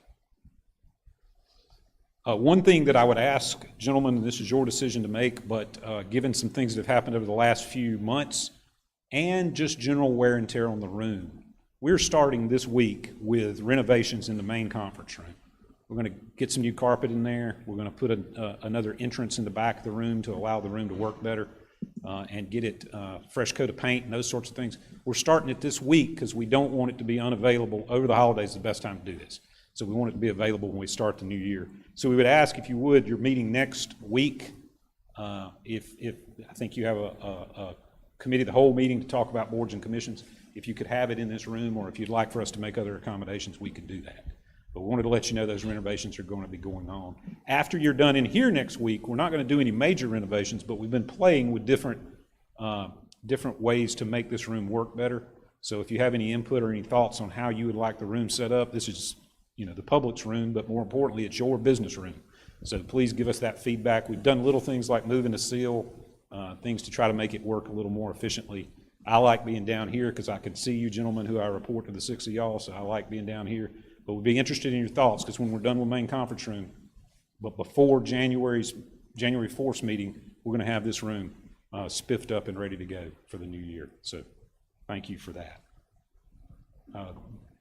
S7: One thing that I would ask, gentlemen, and this is your decision to make, but given some things that have happened over the last few months and just general wear and tear on the room, we're starting this week with renovations in the main conference room. We're going to get some new carpet in there. We're going to put another entrance in the back of the room to allow the room to work better. And get it fresh coat of paint and those sorts of things. We're starting it this week because we don't want it to be unavailable. Over the holidays is the best time to do this. So we want it to be available when we start the new year. So we would ask, if you would, your meeting next week, if I think you have a committee of the whole meeting to talk about boards and commissions, if you could have it in this room, or if you'd like for us to make other accommodations, we could do that. But we wanted to let you know those renovations are going to be going on. After you're done in here next week, we're not going to do any major renovations, but we've been playing with different ways to make this room work better. So if you have any input or any thoughts on how you would like the room set up, this is, the public's room, but more importantly, it's your business room. So please give us that feedback. We've done little things like moving a seal, things to try to make it work a little more efficiently. I like being down here because I can see you gentlemen who I report to the 6 of y'all, so I like being down here. But we'd be interested in your thoughts, because when we're done with main conference room, but before January 4th meeting, we're going to have this room spiffed up and ready to go for the new year. So thank you for that.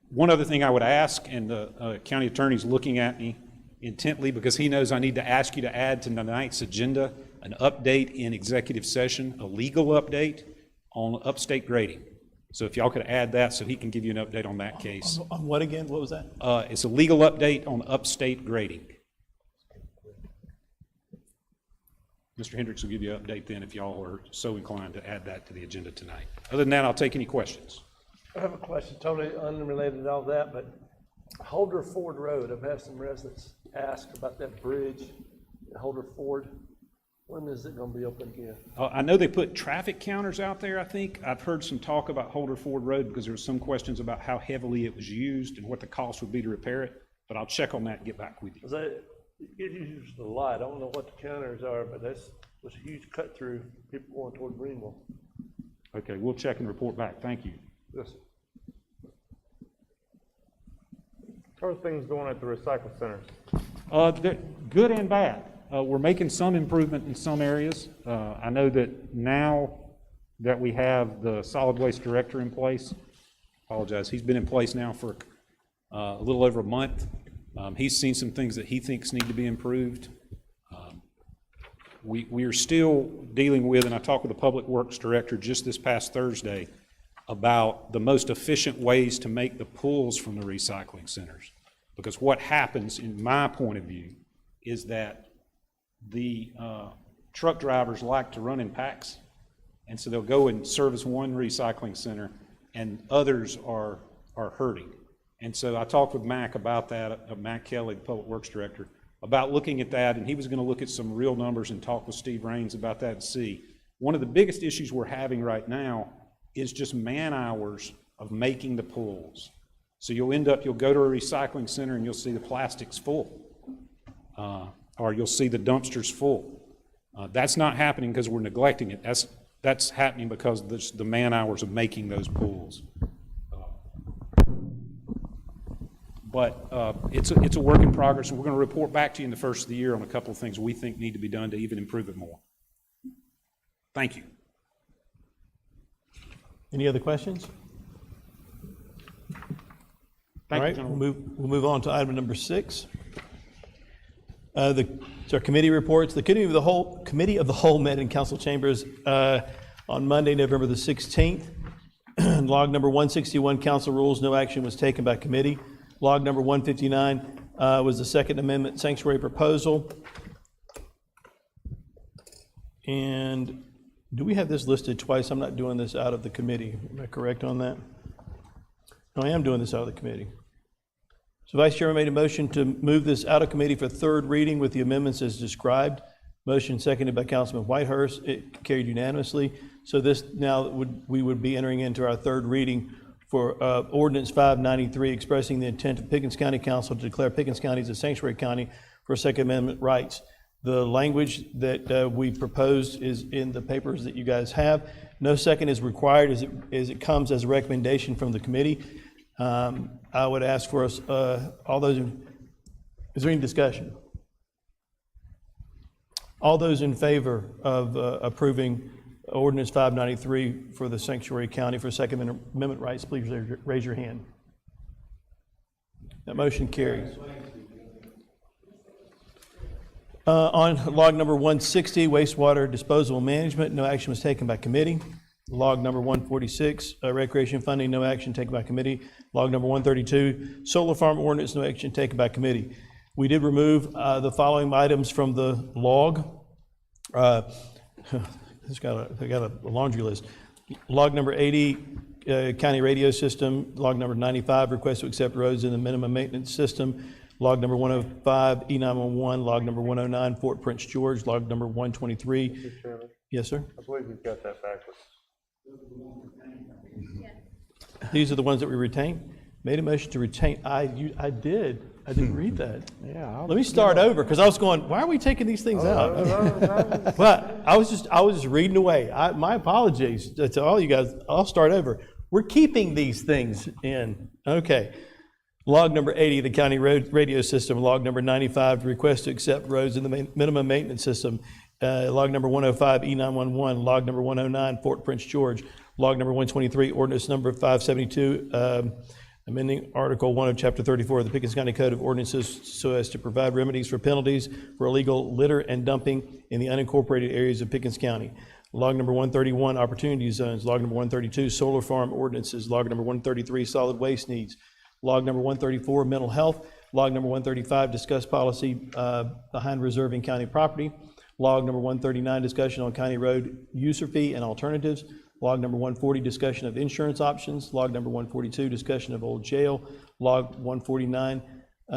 S7: One other thing I would ask, and the county attorney's looking at me intently because he knows I need to ask you to add to tonight's agenda an update in executive session, a legal update on upstate grading. So if y'all could add that so he can give you an update on that case.
S4: On what again? What was that?
S7: It's a legal update on upstate grading. Mr. Hendricks will give you an update then if y'all are so inclined to add that to the agenda tonight. Other than that, I'll take any questions.
S5: I have a question totally unrelated to all that, but Holder Ford Road, I've had some residents ask about that bridge at Holder Ford. When is it going to be open again?
S7: I know they put traffic counters out there, I think. I've heard some talk about Holder Ford Road because there were some questions about how heavily it was used and what the cost would be to repair it, but I'll check on that and get back with you.
S5: It used a lot. I don't know what the counters are, but that was a huge cut through people going toward Greenville.
S7: Okay, we'll check and report back. Thank you.
S5: Yes.
S18: How are things going at the recycle centers?
S7: They're good and bad. We're making some improvement in some areas. I know that now that we have the solid waste director in place, he's been in place now for a little over a month. He's seen some things that he thinks need to be improved. We are still dealing with, and I talked with the public works director just this past Thursday, about the most efficient ways to make the pulls from the recycling centers. Because what happens, in my point of view, is that the truck drivers like to run in packs, and so they'll go and service one recycling center, and others are hurting. And so I talked with Mac about that, Mac Kelly, the Public Works Director, about looking at that, and he was going to look at some real numbers and talk with Steve Raines about that and see. One of the biggest issues we're having right now is just man hours of making the pulls. So you'll go to a recycling center and you'll see the plastics full, or you'll see the dumpsters full. That's not happening because we're neglecting it. That's happening because of the man hours of making those pulls. But it's a work in progress, and we're going to report back to you in the first of the year on a couple of things we think need to be done to even improve it more. Thank you.
S4: Any other questions? All right, we'll move on to item number 6. It's our committee reports. The Committee of the Whole met in council chambers on Monday, November the 16th. Log number 161, council rules, no action was taken by committee. Log number 159 was the Second Amendment sanctuary proposal. And do we have this listed twice? I'm not doing this out of the committee. Am I correct on that? No, I am doing this out of the committee. So Vice Chairman made a motion to move this out of committee for third reading with the amendments as described. Motion seconded by Councilman Whitehurst. It carried unanimously. So this now we would be entering into our third reading for Ordinance 593, expressing the intent of Pickens County Council to declare Pickens County as a sanctuary county for Second Amendment rights. The language that we proposed is in the papers that you guys have. No second is required as it comes as a recommendation from the committee. I would ask for us, is there any discussion? All those in favor of approving Ordinance 593 for the sanctuary county for Second Amendment rights, please raise your hand. That motion carries. On log number 160, wastewater disposal management, no action was taken by committee. Log number 146, recreation funding, no action taken by committee. Log number 132, solar farm ordinance, no action taken by committee. We did remove the following items from the log. They got a laundry list. Log number 80, county radio system. Log number 95, request to accept roads in the minimum maintenance system. Log number 105, E911. Log number 109, Fort Prince George. Log number 123.
S5: Mr. Chairman,
S4: Yes, sir?
S5: I believe we've got that backwards.
S4: These are the ones that we retained. Made a motion to retain. I did. I didn't read that.
S18: Yeah.
S4: Let me start over because I was going, why are we taking these things out? But I was just reading away. My apologies to all you guys. I'll start over. We're keeping these things in. Okay. Log number 80, the county road radio system. Log number 95, request to accept roads in the minimum maintenance system. Log number 105, E911. Log number 109, Fort Prince George. Log number 123, ordinance number 572, amending Article 1 of Chapter 34 of the Pickens County Code of Ordinances so as to provide remedies for penalties for illegal litter and dumping in the unincorporated areas of Pickens County. Log number 131, opportunity zones. Log number 132, solar farm ordinances. Log number 133, solid waste needs. Log number 134, mental health. Log number 135, discuss policy behind reserving county property. Log number 139, discussion on county road user fee and alternatives. Log number 140, discussion of insurance options. Log number 142, discussion of old jail. Log 149,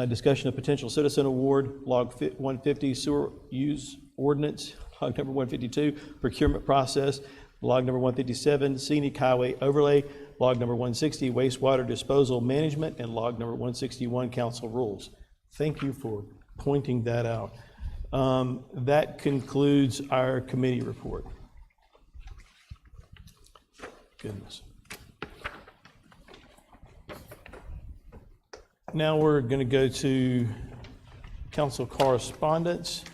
S4: discussion of potential citizen award. Log 150, sewer use ordinance. Log number 152, procurement process. Log number 157, scenic highway overlay. Log number 160, wastewater disposal management. And log number 161, council rules. Thank you for pointing that out. That concludes our committee report. Goodness. Now we're going to go to council correspondence.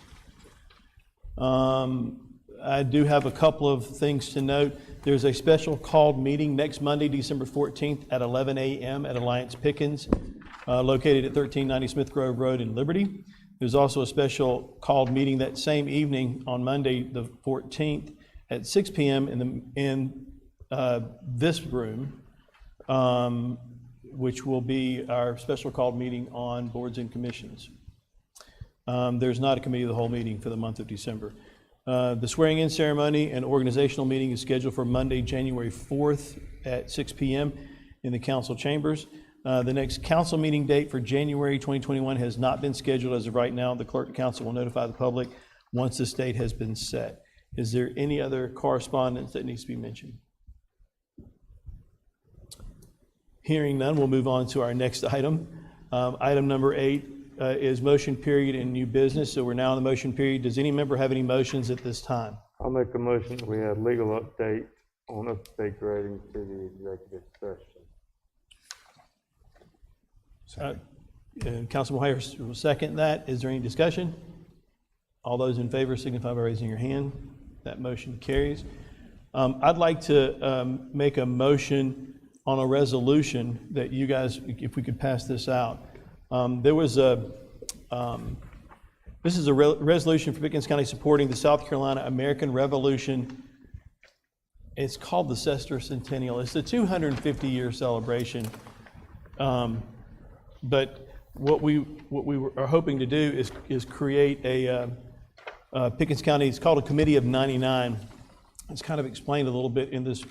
S4: I do have a couple of things to note. There's a special called meeting next Monday, December 14th at 11 a.m. at Alliance Pickens, located at 1390 Smith Grove Road in Liberty. There's also a special called meeting that same evening on Monday, the 14th at 6 p.m. in this room, which will be our special called meeting on boards and commissions. There's not a committee of the whole meeting for the month of December. The swearing-in ceremony and organizational meeting is scheduled for Monday, January 4th at 6 p.m. in the council chambers. The next council meeting date for January 2021 has not been scheduled as of right now. The clerk of council will notify the public once this date has been set. Is there any other correspondence that needs to be mentioned? Hearing none, we'll move on to our next item. Item number 8 is motion period and new business. So we're now in the motion period. Does any member have any motions at this time?
S18: I'll make a motion that we have legal update on upstate grading to the executive session.
S4: Councilman White will second that. Is there any discussion? All those in favor signify by raising your hand. That motion carries. I'd like to make a motion on a resolution that you guys, if we could pass this out. This is a resolution for Pickens County supporting the South Carolina American Revolution. It's called the Sesquicentennial. It's the 250-year celebration. But what we are hoping to do is create a Pickens County. It's called a Committee of 99. It's kind of explained a little bit in this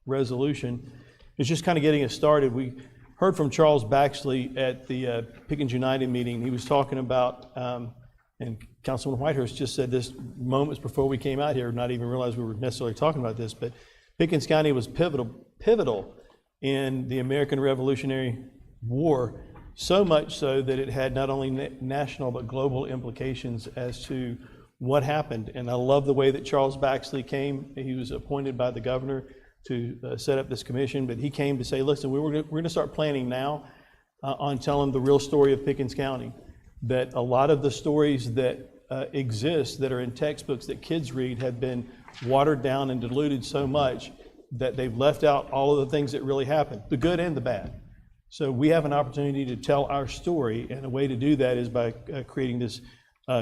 S4: resolution. It's just kind of getting us started. We heard from Charles Baxley at the Pickens United meeting. He was talking about, and Councilman Whitehurst just said this moments before we came out here, not even realize we were necessarily talking about this, but Pickens County was pivotal in the American Revolutionary War, so much so that it had not only national but global implications as to what happened. And I love the way that Charles Baxley came. He was appointed by the governor to set up this commission, but he came to say, listen, we're going to start planning now on telling the real story of Pickens County, that a lot of the stories that exist that are in textbooks that kids read have been watered down and diluted so much that they've left out all of the things that really happened, the good and the bad. So we have an opportunity to tell our story, and a way to do that is by creating this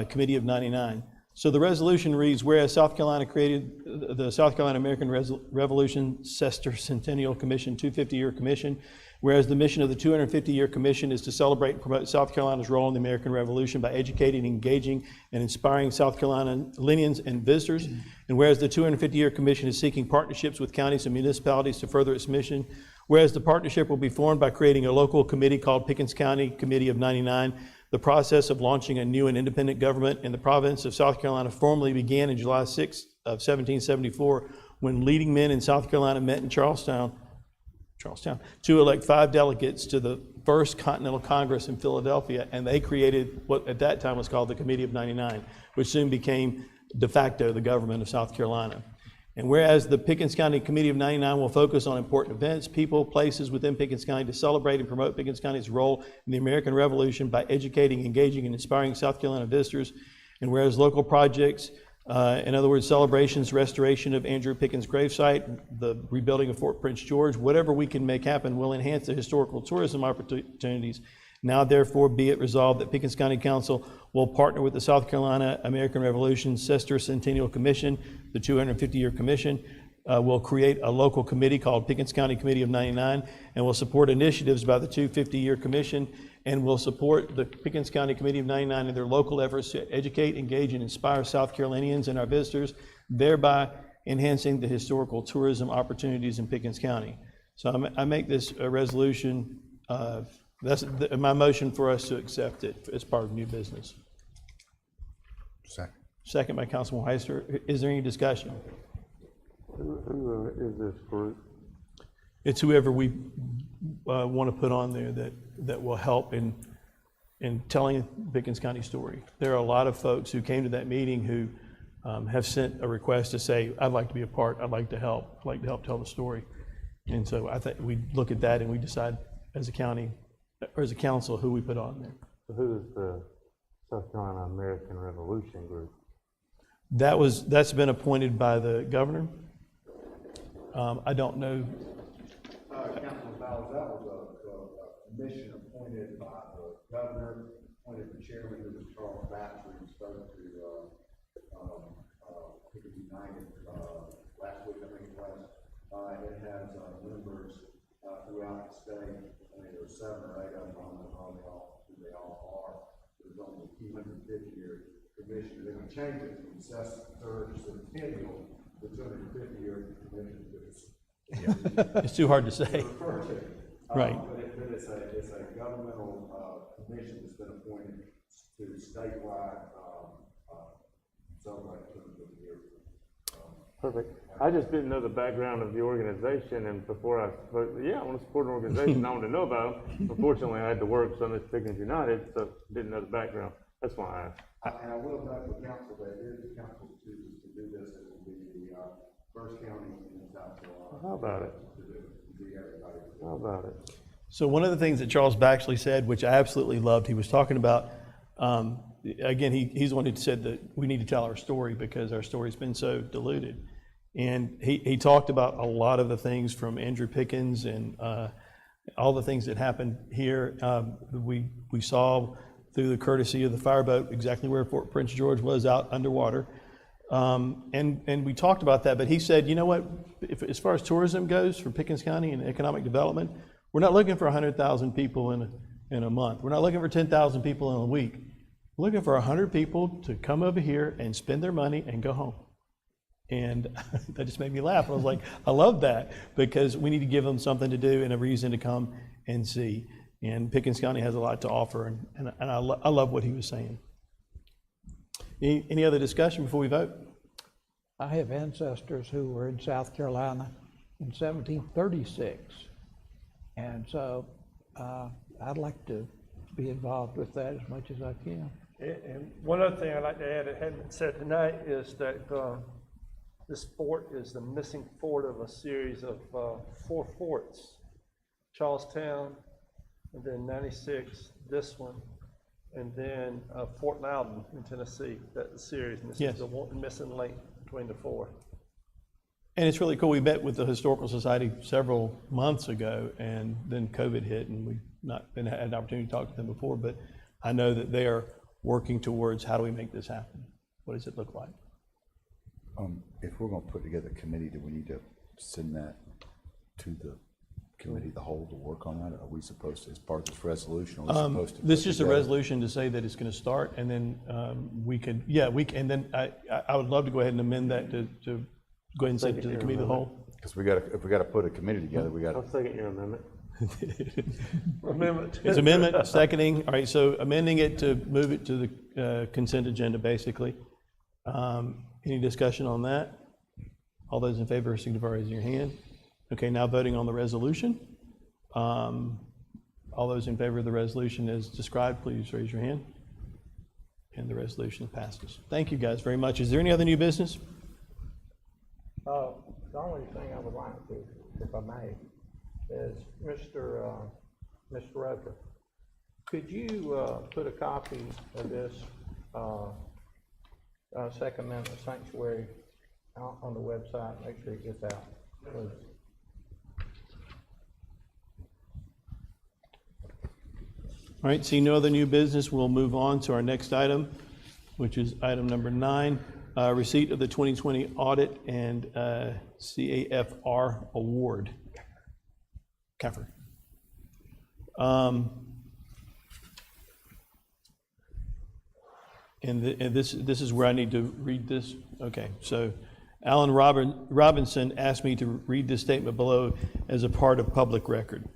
S4: Committee of 99. So the resolution reads, whereas South Carolina created the South Carolina American Revolution Sesquicentennial Commission, 250-year commission, whereas the mission of the 250-year commission is to celebrate and promote South Carolina's role in the American Revolution by educating, engaging, and inspiring South Carolinians and visitors, and whereas the 250-year commission is seeking partnerships with counties and municipalities to further its mission, whereas the partnership will be formed by creating a local committee called Pickens County Committee of 99. The process of launching a new and independent government in the province of South Carolina formally began in July 6 of 1774, when leading men in South Carolina met in Charlestown to elect 5 delegates to the First Continental Congress in Philadelphia, and they created what at that time was called the Committee of 99, which soon became de facto the government of South Carolina. And whereas the Pickens County Committee of 99 will focus on important events, people, places within Pickens County to celebrate and promote Pickens County's role in the American Revolution by educating, engaging, and inspiring South Carolina visitors. And whereas local projects, in other words, celebrations, restoration of Andrew Pickens' gravesite, the rebuilding of Fort Prince George, whatever we can make happen will enhance the historical tourism opportunities. Now, therefore, be it resolved that Pickens County Council will partner with the South Carolina American Revolution Sesquicentennial Commission, the 250-year commission, will create a local committee called Pickens County Committee of 99, and will support initiatives by the 250-year commission, and will support the Pickens County Committee of 99 in their local efforts to educate, engage, and inspire South Carolinians and our visitors, thereby enhancing the historical tourism opportunities in Pickens County. So I make this a resolution. That's my motion for us to accept it as part of new business.
S3: Second.
S4: Second by Councilman Heister. Is there any discussion?
S18: Who is this group?
S4: It's whoever we want to put on there that will help in telling Pickens County story. There are a lot of folks who came to that meeting who have sent a request to say, I'd like to be a part, I'd like to help tell the story. And so I think we look at that and we decide as a county, or as a council, who we put on there.
S18: So who is the South Carolina American Revolution group?
S4: That's been appointed by the governor. I don't know.
S3: Councilman Bowers, that was a commission appointed by the governor, appointed the chairman, who was Charles Baxley, and spoke to Pickens United last week, I think it was. It has members throughout the state. I think there's 7 or 8 of them. I don't know who they all are. There's only 250-year commission. They're going to change it from centennial to 250-year commission.
S4: It's too hard to say. Right.
S3: But it's a governmental commission that's been appointed to statewide celebrate 250 years.
S18: Perfect. I just didn't know the background of the organization, and before I want to support an organization, I want to know about them. Unfortunately, I had to work, so I missed Pickens United, so didn't know the background. That's why I asked.
S3: And I will note for council that if the council chooses to do this, it will be the first county in South Carolina.
S18: How about it? How about it?
S4: So one of the things that Charles Baxley said, which I absolutely loved, he was talking about, again, he's the one who said that we need to tell our story because our story's been so diluted. And he talked about a lot of the things from Andrew Pickens and all the things that happened here. We saw through the courtesy of the fireboat exactly where Fort Prince George was out underwater. And we talked about that, but he said, you know what, as far as tourism goes for Pickens County and economic development, we're not looking for 100,000 people in a month. We're not looking for 10,000 people in a week. We're looking for 100 people to come over here and spend their money and go home. And that just made me laugh. I was like, I love that because we need to give them something to do and a reason to come and see. And Pickens County has a lot to offer, and I love what he was saying. Any other discussion before we vote?
S19: I have ancestors who were in South Carolina in 1736, and so I'd like to be involved with that as much as I can.
S5: And one other thing I'd like to add that hadn't been said tonight is that this fort is the missing fort of a series of 4 forts. Charlestown, and then 96, this one, and then Fort Loudon in Tennessee, that series. And this is the one missing link between the 4.
S4: And it's really cool. We met with the Historical Society several months ago, and then COVID hit, and we've not had an opportunity to talk to them before, but I know that they are working towards how do we make this happen? What does it look like?
S20: If we're going to put together a committee, do we need to send that to the committee, the whole, to work on that? Are we supposed to, as part of this resolution, are we supposed to?
S4: This is just a resolution to say that it's going to start, and then we could, and then I would love to go ahead and amend that to go ahead and send it to the committee of the whole.
S20: Because if we got to put a committee together, we got to.
S18: I'll second your amendment.
S5: Amendment.
S4: It's amendment, seconding. All right, so amending it to move it to the consent agenda, basically. Any discussion on that? All those in favor signify by raising your hand. Okay, now voting on the resolution. All those in favor of the resolution as described, please raise your hand. And the resolution passes. Thank you guys very much. Is there any other new business?
S19: The only thing I would like to, if I may, is Mr. Roper, could you put a copy of this Second Amendment sanctuary on the website? Make sure it gets out, please.
S4: All right, seeing no other new business, we'll move on to our next item, which is item number 9, receipt of the 2020 audit and CAFR award. Kaffer. And this is where I need to read this. Okay, so Alan Robinson asked me to read this statement below as a part of public record.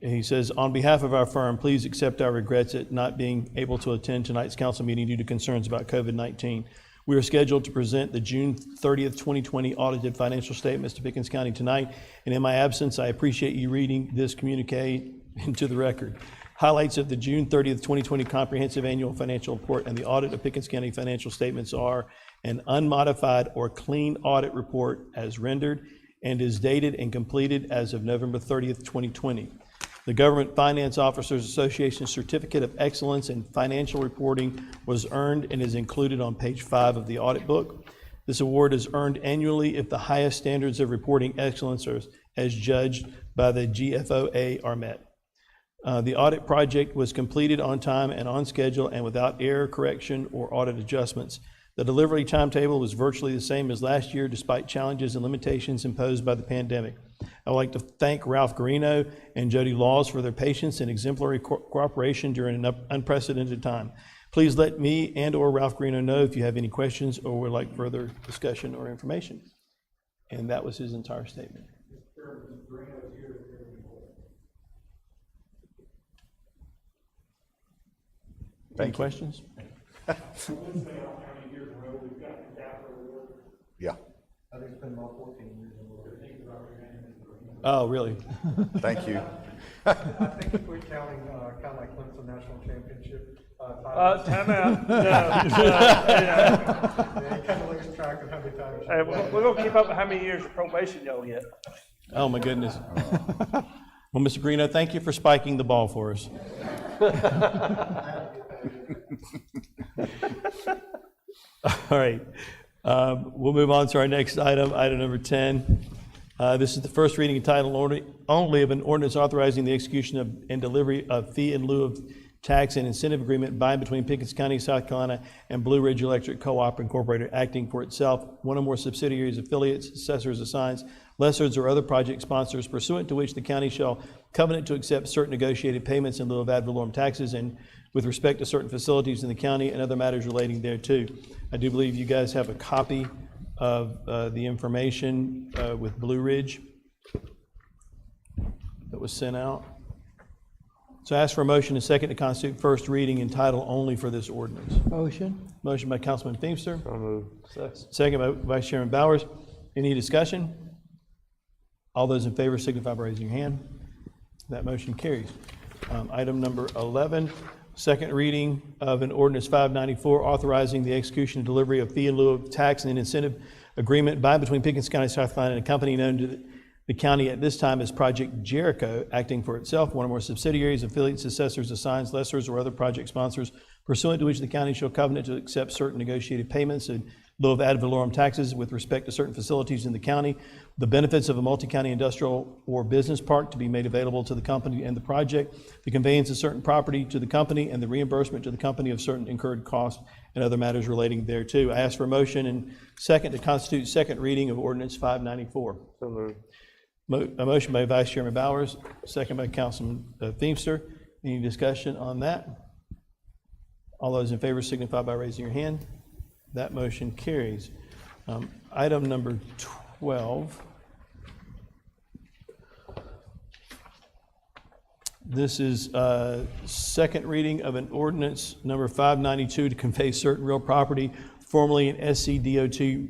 S4: He says, on behalf of our firm, please accept our regrets at not being able to attend tonight's council meeting due to concerns about COVID-19. We are scheduled to present the June 30th, 2020 audited financial statements to Pickens County tonight, and in my absence, I appreciate you reading this communique into the record. Highlights of the June 30th, 2020 comprehensive annual financial report and the audit of Pickens County financial statements are an unmodified or clean audit report as rendered and is dated and completed as of November 30th, 2020. The Government Finance Officers Association Certificate of Excellence in Financial Reporting was earned and is included on page 5 of the audit book. This award is earned annually if the highest standards of reporting excellence are, as judged by the GFOA, are met. The audit project was completed on time and on schedule and without error, correction, or audit adjustments. The delivery timetable was virtually the same as last year despite challenges and limitations imposed by the pandemic. I would like to thank Ralph Garino and Jody Laws for their patience and exemplary cooperation during an unprecedented time. Please let me and/or Ralph Garino know if you have any questions or would like further discussion or information. And that was his entire statement. Any questions?
S20: Yeah.
S3: I think it's been about 14 years.
S4: Oh, really?
S20: Thank you.
S3: I think if we're counting, kind of like Clemson National Championship.
S5: Time out.
S3: Yeah, he kind of loses track of how many times.
S5: Hey, we're gonna keep up with how many years of probation y'all get.
S4: Oh, my goodness. Well, Mr. Greeno, thank you for spiking the ball for us. All right. We'll move on to our next item, item number 10. This is the first reading and title only of an ordinance authorizing the execution of and delivery of fee in lieu of tax and incentive agreement by and between Pickens County, South Carolina, and Blue Ridge Electric Co-op Incorporated, acting for itself, one or more subsidiaries, affiliates, assessors, assigns, lessors, or other project sponsors, pursuant to which the county shall covenant to accept certain negotiated payments in lieu of ad valorem taxes and with respect to certain facilities in the county and other matters relating thereto. I do believe you guys have a copy of the information with Blue Ridge that was sent out. So I ask for a motion and second to constitute first reading and title only for this ordinance.
S19: Motion.
S4: Motion by Councilman Feimster.
S5: So moved.
S4: Second by Vice Chairman Bowers. Any discussion? All those in favor signify by raising your hand. That motion carries. Item number 11, second reading of an ordinance 594 authorizing the execution and delivery of fee in lieu of tax and incentive agreement by and between Pickens County, South Carolina, and a company known to the county at this time as Project Jericho, acting for itself, one or more subsidiaries, affiliates, assessors, assigns, lessors, or other project sponsors, pursuant to which the county shall covenant to accept certain negotiated payments in lieu of ad valorem taxes with respect to certain facilities in the county, the benefits of a multi-county industrial or business park to be made available to the company and the project, the conveyance of certain property to the company, and the reimbursement to the company of certain incurred costs and other matters relating thereto. I ask for a motion and second to constitute second reading of ordinance 594.
S5: So moved.
S4: A motion by Vice Chairman Bowers, second by Councilman Feimster. Any discussion on that? All those in favor signify by raising your hand. That motion carries. Item number 12. This is second reading of an ordinance number 592 to convey certain real property formerly in SCDOT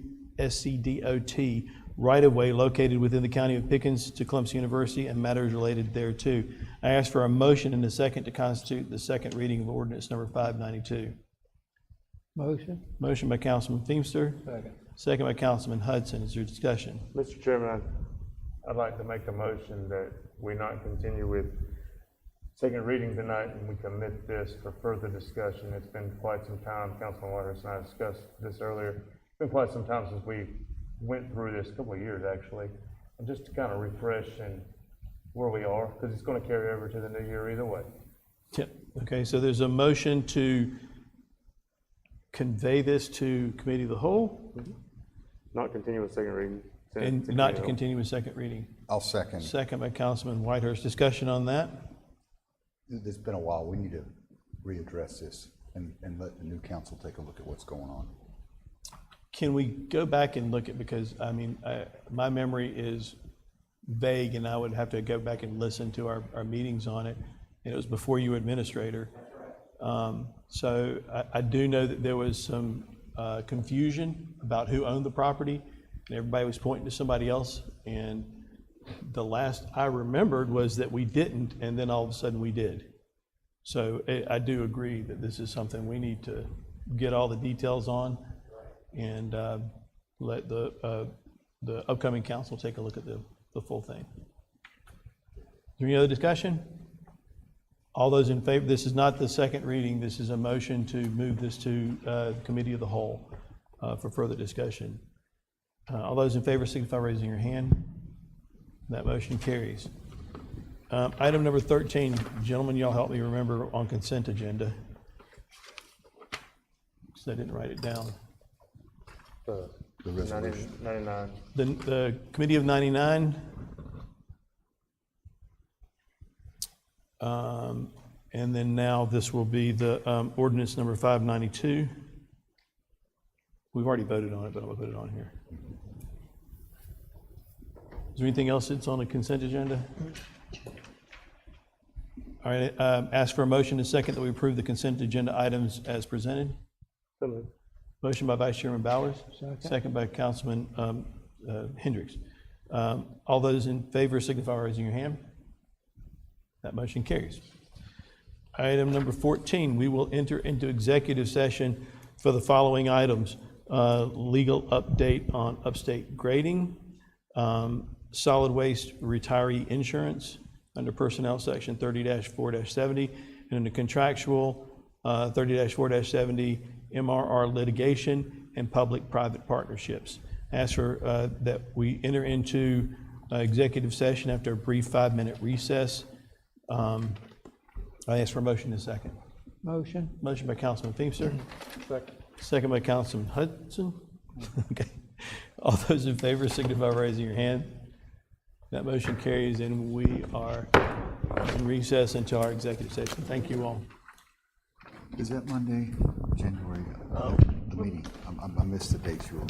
S4: right-of-way located within the county of Pickens to Clemson University and matters related thereto. I ask for a motion and a second to constitute the second reading of ordinance number 592.
S19: Motion.
S4: Motion by Councilman Feimster.
S3: Second.
S4: Second by Councilman Hudson. Is there discussion?
S18: Mr. Chairman, I'd like to make a motion that we not continue with second reading tonight and we commit this for further discussion. It's been quite some time, Councilman Waters and I discussed this earlier. It's been quite some time since we went through this, a couple of years actually, and just to kind of refresh and where we are, because it's going to carry over to the new year either way.
S4: Yep. Okay, so there's a motion to convey this to committee of the whole
S18: Not continue with second reading.
S4: and not to continue with second reading.
S20: I'll second.
S4: Second by Councilman Whitehurst. Discussion on that?
S20: It's been a while. We need to readdress this and let the new council take a look at what's going on.
S4: Can we go back and look at, because I mean, my memory is vague and I would have to go back and listen to our meetings on it. And it was before you were administrator. So I do know that there was some confusion about who owned the property and everybody was pointing to somebody else. And the last I remembered was that we didn't, and then all of a sudden we did. So I do agree that this is something we need to get all the details on and let the upcoming council take a look at the full thing. Is there any other discussion? All those in favor, this is not the second reading, this is a motion to move this to the committee of the whole for further discussion. All those in favor signify by raising your hand. That motion carries. Item number 13, gentlemen, y'all help me remember on consent agenda, because I didn't write it down.
S18: The
S20: resolution.
S18: 99.
S4: The Committee of 99. And then now this will be the ordinance number 592. We've already voted on it, but I'm going to put it on here. Is there anything else that's on the consent agenda? All right, ask for a motion and second that we approve the consent agenda items as presented.
S5: So moved.
S4: Motion by Vice Chairman Bowers,
S19: Second.
S4: second by Councilman Hendricks. All those in favor signify by raising your hand. That motion carries. Item number 14, we will enter into executive session for the following items. Legal update on upstate grading, solid waste retiree insurance under personnel section 30-4-70, and under contractual 30-4-70 MRR litigation and public-private partnerships. Ask for that we enter into executive session after a brief 5-minute recess. I ask for a motion in a second.
S19: Motion.
S4: Motion by Councilman Feimster.
S5: Second.
S4: Second by Councilman Hudson. Okay. All those in favor signify by raising your hand. That motion carries, and we are in recess until our executive session. Thank you all.
S20: Is that Monday, January, the meeting? I missed the dates you were.